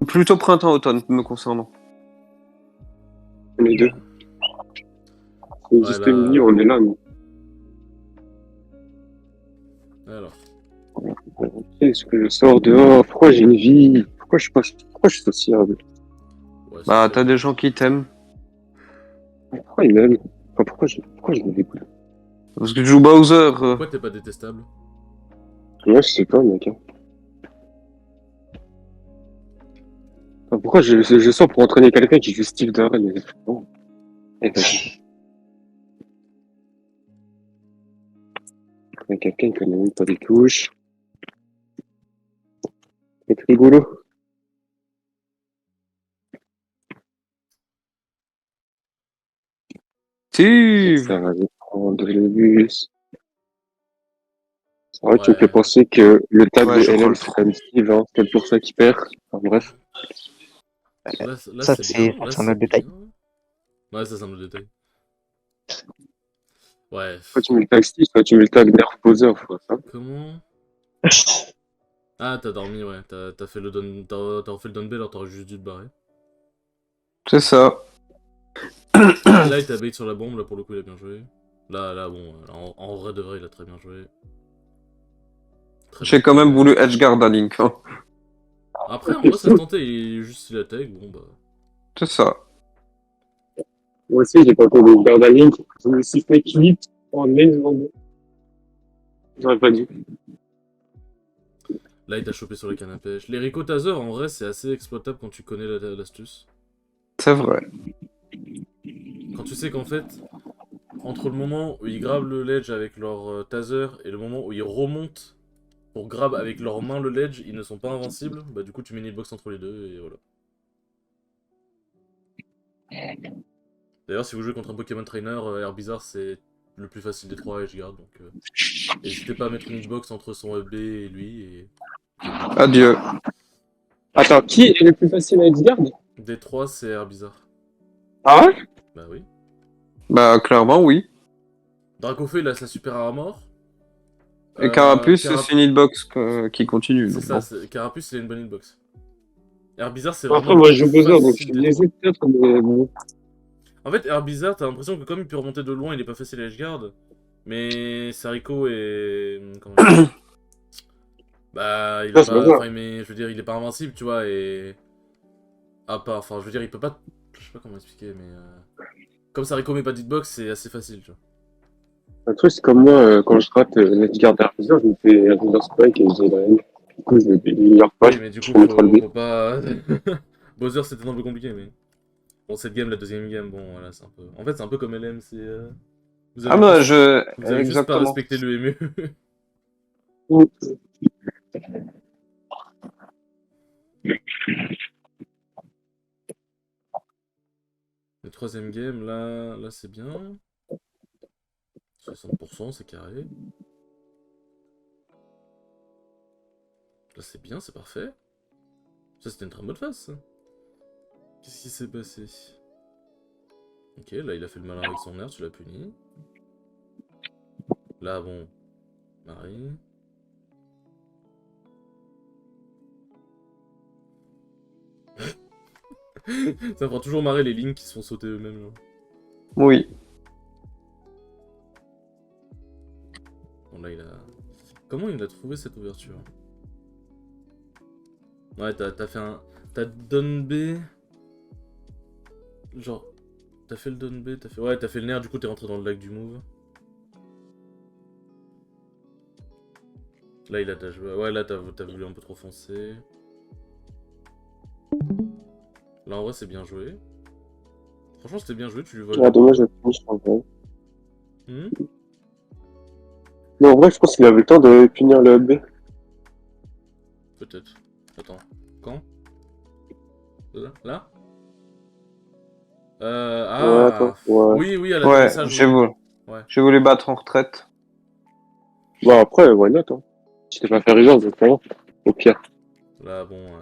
Plutôt printemps-automne, me concernant.
Les deux. C'est
Ouais,
juste
là...
milieu, on est là. Mais...
Alors...
Qu'est-ce que je sors dehors? Pourquoi j'ai une vie? Pourquoi je suis pas... Pourquoi je suis sociable?
Ouais,
Bah,
social,
t'as des gens qui t'aiment.
Pourquoi ils m'aiment? Enfin, pourquoi je me dégoûte?
Parce que tu joues Bowser.
Pourquoi t'es pas détestable?
Moi, je sais pas, mec. Hein. Enfin, pourquoi je sors pour entraîner quelqu'un qui joue Steve Darrell? Mais... Bon. Eh, vas-y. Entraîner quelqu'un qui connaît même pas des touches. C'est rigolo.
Steve.
Ça va prendre le bus. C'est vrai, tu me fais
Ouais.
penser que le tag
Ouais,
de
je crois
LM
le
serait Steve, hein. C'est peut-être pour ça qu'il perd. Enfin, bref.
Là,
Ça,
c'est bien, là,
c'est un
c'est
autre détail.
bien. Ouais, ça, c'est un autre détail. Ouais.
Soit tu mets le tag Steve, soit tu mets le tag Nerf Poser, quoi. Ça.
Comment? Ah, t'as dormi, ouais. T'as fait le down... T'as refait le down B, alors t'aurais juste dû te barrer.
C'est ça.
Là, il t'a bait sur la bombe, là, pour le coup, il a bien joué. Là, bon, en vrai de vrai, il a très bien joué. Très bien
J'ai quand même
joué.
voulu edgeguard à Link. Hein.
Après, en vrai, ça se tentait, il est juste il attaque, bon, bah...
C'est ça.
Moi aussi, j'ai pas encore de garde à ligne. Je me suis fait clip en main. J'aurais pas dû.
Là, il t'a chopé sur la canne à pêche. Les Rico Taser, en vrai, c'est assez exploitable quand tu connais l'astuce.
C'est vrai.
Quand tu sais qu'en fait, entre le moment où ils grabent le ledge avec leur taser et le moment où ils remontent pour grab avec leurs mains le ledge, ils ne sont pas invincibles, bah du coup tu mets une hitbox entre les deux et voilà. D'ailleurs, si vous jouez contre un Pokémon Trainer, Air Bizarre c'est le plus facile des trois edgeguard, donc n'hésitez pas à mettre une hitbox entre son FB et lui et...
Adieu.
Attends, qui est le plus facile à Edgeguard?
Des trois, c'est Air Bizarre.
Ah ouais?
Bah oui.
Bah, clairement, oui.
Dracofeu, il a sa super armor.
Et Carapuce,
Carap-
c'est une hitbox qui continue.
C'est
Donc
ça,
bon.
Carapuce, il a une bonne hitbox. Air Bizarre, c'est
Après,
vraiment
moi,
le
je joue
plus
Bowser, donc je
facile
suis
des
biaisé
trois.
peut-être, mais bon.
En fait, Air Bizarre, t'as l'impression que comme il peut remonter de loin, il est pas facile à edgeguard. Mais Sariko est... Comment dire? Bah, il a
Ça, c'est
pas...
Bowser.
Enfin, mais je veux dire, il est pas invincible, tu vois, et... À part... Enfin, je veux dire, il peut pas... Je sais pas comment expliquer, mais... Comme Sariko met pas d'hitbox, c'est assez facile, tu vois.
Un truc, c'est comme moi, quand je rate l'Edgeguard d'Arbizer, je me fais un Thunder Spike et j'ai la haine. Du coup, je le meilleur pas,
Oui, mais du
je
coup,
peux mettre le B.
faut pas... Bowser, c'était un peu compliqué, mais... Bon, cette game, la deuxième game, bon, voilà, c'est un peu... En fait, c'est un peu comme LM, c'est... Vous
Ah,
avez
bah,
juste... Vous avez juste pas
exactement.
respecté le MU. Le troisième game, là c'est bien. 60%, c'est carré. Là, c'est bien, c'est parfait. Ça, c'était une très bonne phase, ça. Qu'est-ce qui s'est passé? Ok, là, il a fait le malin avec son air, tu l'as puni. Là, bon... Marie... Ça fera toujours marrer les lignes qui se font sauter eux-mêmes. Genre.
Oui.
Bon, là, il a... Comment il a trouvé cette ouverture? Ouais, t'as fait un... T'as down B... Genre... T'as fait le down B, t'as fait... Ouais, t'as fait le nerf, du coup t'es rentré dans le lac du move. Là, il a dash... Ouais, là, t'as voulu un peu trop foncer. Là, en vrai, c'est bien joué. Franchement, c'était bien joué, tu lui voles.
Ah, dommage, je pense en vrai.
Hmm.
Mais en vrai, je pense qu'il avait le temps de punir le B.
Peut-être. Attends. Quand? Là? Là?
Ouais,
Ah...
attends. Ouais.
Oui, oui, elle a
Ouais,
ça,
j'ai voulu.
Ouais.
J'ai voulu battre en retraite.
Bon, après, why not, hein. Si t'es pas fait reverse, donc vraiment. Au pire.
Là, bon...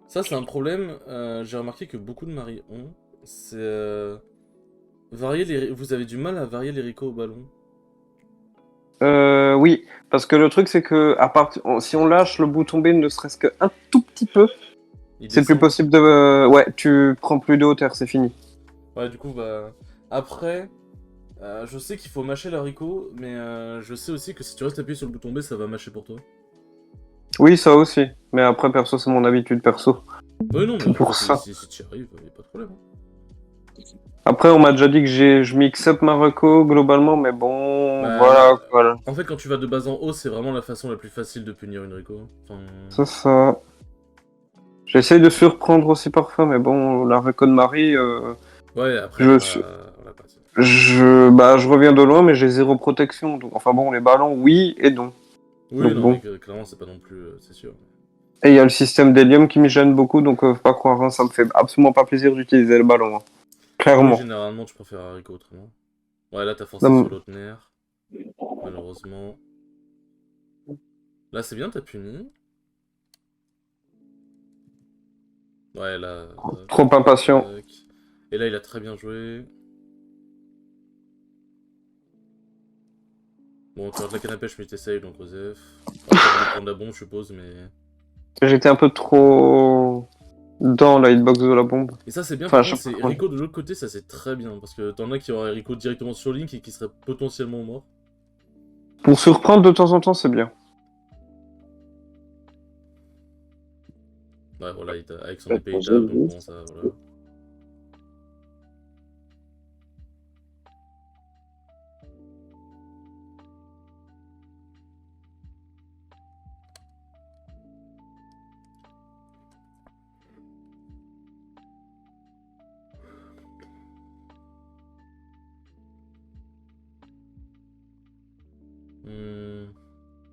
Ça, c'est un problème, j'ai remarqué que beaucoup de maris ont. C'est... varier les... Vous avez du mal à varier les ricots au ballon.
Oui, parce que le truc c'est que si on lâche le bouton B ne serait-ce qu'un tout petit peu,
Il
c'est plus
descend.
possible de... Ouais, tu prends plus de hauteur, c'est fini.
Ouais, du coup, bah... Après, je sais qu'il faut mâcher le haricot, mais je sais aussi que si tu restes appuyé sur le bouton B, ça va mâcher pour toi.
Oui, ça aussi. Mais après, perso, c'est mon habitude perso.
Ouais, non, mais
C'est pour
après,
ça.
si tu y arrives, y a pas de problème. Hein.
Après, on m'a déjà dit que je mix up ma reco globalement, mais bon,
Bah,
voilà.
En fait, quand tu vas de bas en haut, c'est vraiment la façon la plus facile de punir une rico. Enfin...
C'est ça. J'essaye de surprendre aussi parfois, mais bon, la reco de Marie,
Ouais, après,
je
on
suis...
l'a pas.
je reviens de loin, mais j'ai zéro protection. Donc, enfin bon, les ballons, oui et non.
Oui,
Donc
non,
bon.
mais clairement, c'est pas non plus... c'est sûr.
Et il y a le système d'hélium qui me gêne beaucoup, donc faut pas croire, hein, ça me fait absolument pas plaisir d'utiliser le ballon. Hein.
Oui,
Clairement.
généralement, tu préfères haricot autrement. Ouais, là, t'as forcé
Non,
sur l'autre nerf. Malheureusement. Là, c'est bien, t'as puni. Ouais, là...
trop impatient.
tac. Et là, il a très bien joué. Bon, tu rates la canne à pêche, mais t'essayes, donc Joseph. Après, t'as voulu prendre la bombe, je suppose, mais...
J'étais un peu trop dans la hitbox de la bombe.
Et ça, c'est bien,
Enfin,
par
je
contre,
sais
c'est
pas.
Rico de l'autre côté, ça c'est très bien. Parce que t'en as qui auraient Rico directement sur Link et qui seraient potentiellement morts.
Pour surprendre de temps en temps, c'est bien.
Ouais, voilà, avec son
Ouais,
épée, il tape, donc bon, ça, voilà.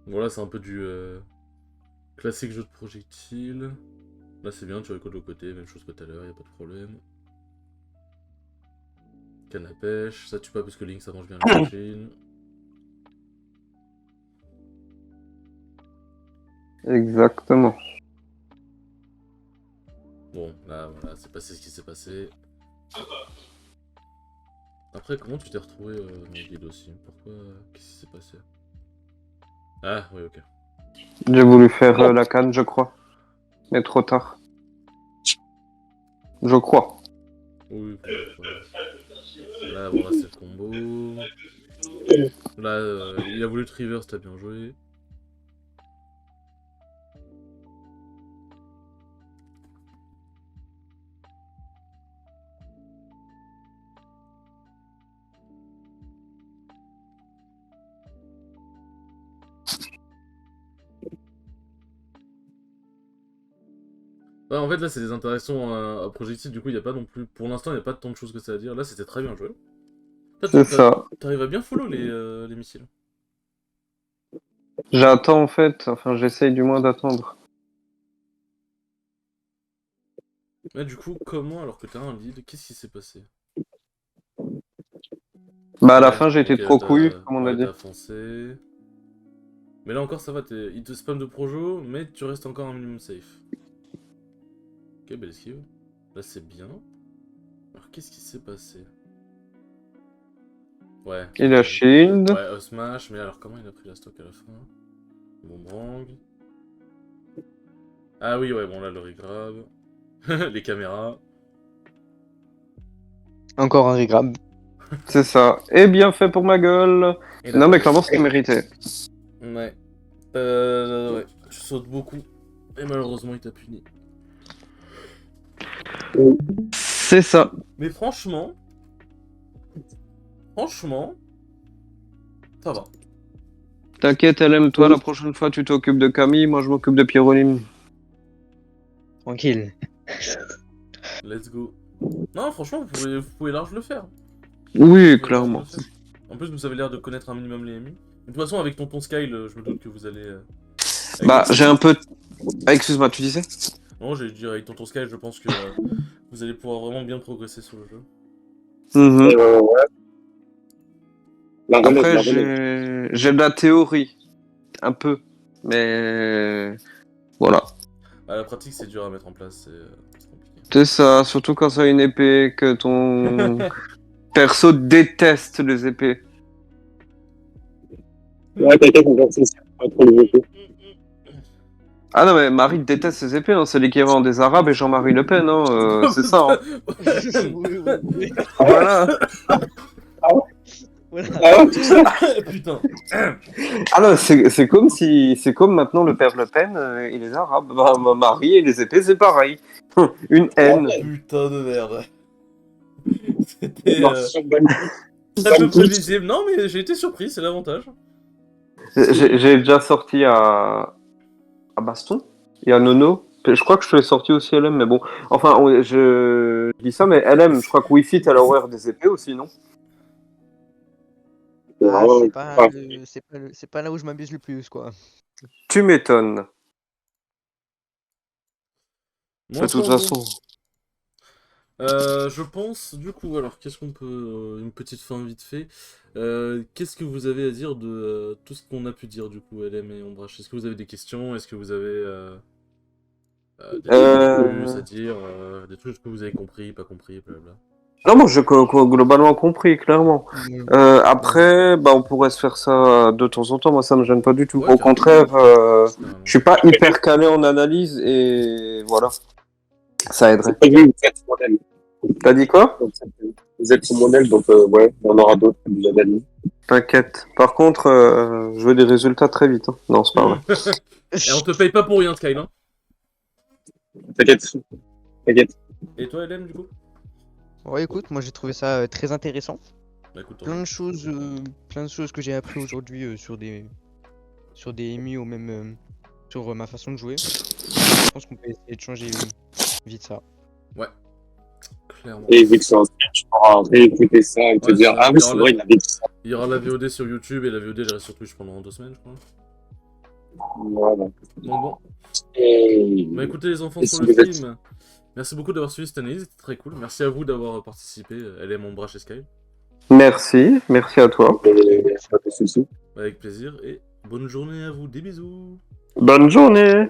Voilà, c'est un peu du classique jeu de projectile. Là, c'est bien, tu Rico de l'autre côté, même chose que tout à l'heure, y a pas de problème. Canne à pêche, ça tue pas parce que Link ça mange bien la machine.
Exactement.
Bon, là, voilà, c'est passé ce qui s'est passé. Après, comment tu t'es retrouvé dans le guide aussi? Pourquoi? Qu'est-ce qui s'est passé? Ah, oui, ok.
J'ai voulu faire la canne, je crois. Mais trop tard. Je crois.
Oui, là, bon, là, c'est le combo. Là, il a voulu te reverse, t'as bien joué. Ouais, en fait, là, c'est des interactions à projectiles, du coup, il n'y a pas non plus... Pour l'instant, il n'y a pas tant de choses que ça à dire. Là, c'était très bien joué.
C'est ça.
T'arrives à bien follow les missiles.
J'attends en fait. Enfin, j'essaye du moins d'attendre.
Ouais, du coup, comment, alors que t'as un lead, qu'est-ce qui s'est passé?
Bah, à la
Ouais,
fin, j'ai été
ok,
trop couillu, comme on a
ouais,
dit.
t'as foncé. Mais là encore, ça va, il te spam de projo, mais tu restes encore un minimum safe. Ok, belle esquive. Là, c'est bien. Alors, qu'est-ce qui s'est passé? Ouais.
Il a shield.
Ouais, smash, mais alors comment il a pris la stock à la fin? Boomerang. Ah oui, ouais, bon là, le regrab. Les caméras.
Encore un regrab.
C'est ça. Et bien fait pour ma gueule.
Et
Non, mais clairement, c'était mérité.
Ouais. Ouais. Tu sautes beaucoup. Et malheureusement, il t'a puni.
C'est ça.
Mais franchement, ça va.
T'inquiète, LM, toi, la prochaine fois, tu t'occupes de Camille, moi, je m'occupe de Pierroline.
Tranquille.
Let's go. Non, franchement, vous pouvez large le faire.
Oui,
Vous pouvez
clairement.
large le faire. En plus, vous avez l'air de connaître un minimum les ennemis. De toute façon, avec Tonton Sky, je me doute que vous allez... avec
Bah,
Tonton-
j'ai un peu... Ah, excuse-moi, tu disais?
Non, j'allais dire, avec Tonton Sky, je pense que vous allez pouvoir vraiment bien progresser sur le jeu.
Mhm.
Ouais. La relève,
Après,
la relève.
j'ai de la théorie. Un peu. Mais... Voilà.
À la pratique, c'est dur à mettre en place, c'est compliqué.
C'est ça, surtout quand c'est une épée, que ton perso déteste les épées.
Ouais, t'inquiète, on va essayer pas trop les épées.
Ah non, mais Marie déteste ses épées, hein. C'est l'équivalent des Arabes et Jean-Marie Le Pen, hein. C'est ça, hein.
Oui.
Voilà.
Voilà.
Ah ouais, tout ça.
Putain.
Ah non, c'est comme si... C'est comme maintenant le père Le Pen et les Arabes. Bah, Marie et les épées, c'est pareil. Une haine.
Putain de merde. C'était
Non, sur bonne
très peu prévisible. Non, mais j'ai été surpris, c'est l'avantage.
J'ai déjà sorti à Baston et à Nono. Je crois que je l'ai sorti aussi LM, mais bon. Enfin, je dis ça, mais LM, je crois que Wi-Fi, t'as l'horaire des épées aussi, non?
Ah,
Ouais,
c'est pas là où je m'amuse le plus, quoi.
Tu m'étonnes.
Moi,
De toute
enfin,
façon.
je pense, du coup, alors, qu'est-ce qu'on peut... une petite fin vite fait. Qu'est-ce que vous avez à dire de tout ce qu'on a pu dire, du coup, LM et Ombrage? Est-ce que vous avez des questions? Est-ce que vous avez des trucs en plus à dire? Des trucs que vous avez compris, pas compris, blablabla.
Non, moi, j'ai globalement compris, clairement. Après, bah, on pourrait se faire ça de temps en temps. Moi, ça me gêne pas du tout.
Ouais,
Au
carrément.
contraire,
Carrément.
je suis pas hyper calé en analyse et voilà. Ça aiderait.
c'est pas lui, vous êtes modèle.
T'as dit quoi?
Vous êtes son modèle, donc ouais, on aura d'autres qui vous analysent.
T'inquiète. Par contre, je veux des résultats très vite, hein. Non, c'est pas vrai.
Et on te paye pas pour rien, Sky, hein.
T'inquiète.
Et toi, LM, du coup?
Ouais, écoute, moi j'ai trouvé ça très intéressant.
Bah écoute,
Plein de choses que j'ai appris aujourd'hui sur des émus ou même sur ma façon de jouer. Je pense qu'on peut essayer de changer vite ça.
clairement.
Et vu que c'est un sketch, tu pourras réécouter ça et te
Ouais,
dire
ça,
ah
il
oui,
y aura
c'est
la-
vrai, il avait dit ça.
Il y aura la VOD sur YouTube et la VOD, elle reste sur Twitch pendant 2 semaines, je crois.
Voilà.
Donc bon.
Et...
Bah écoutez les enfants
Et
sur
si
le
vous êtes-
stream, merci beaucoup d'avoir suivi cette analyse, c'était très cool. Merci à vous d'avoir participé, LM, Ombrage et Sky.
Merci à toi.
Pas de soucis.
Avec plaisir et bonne journée à vous, des bisous.
Bonne journée.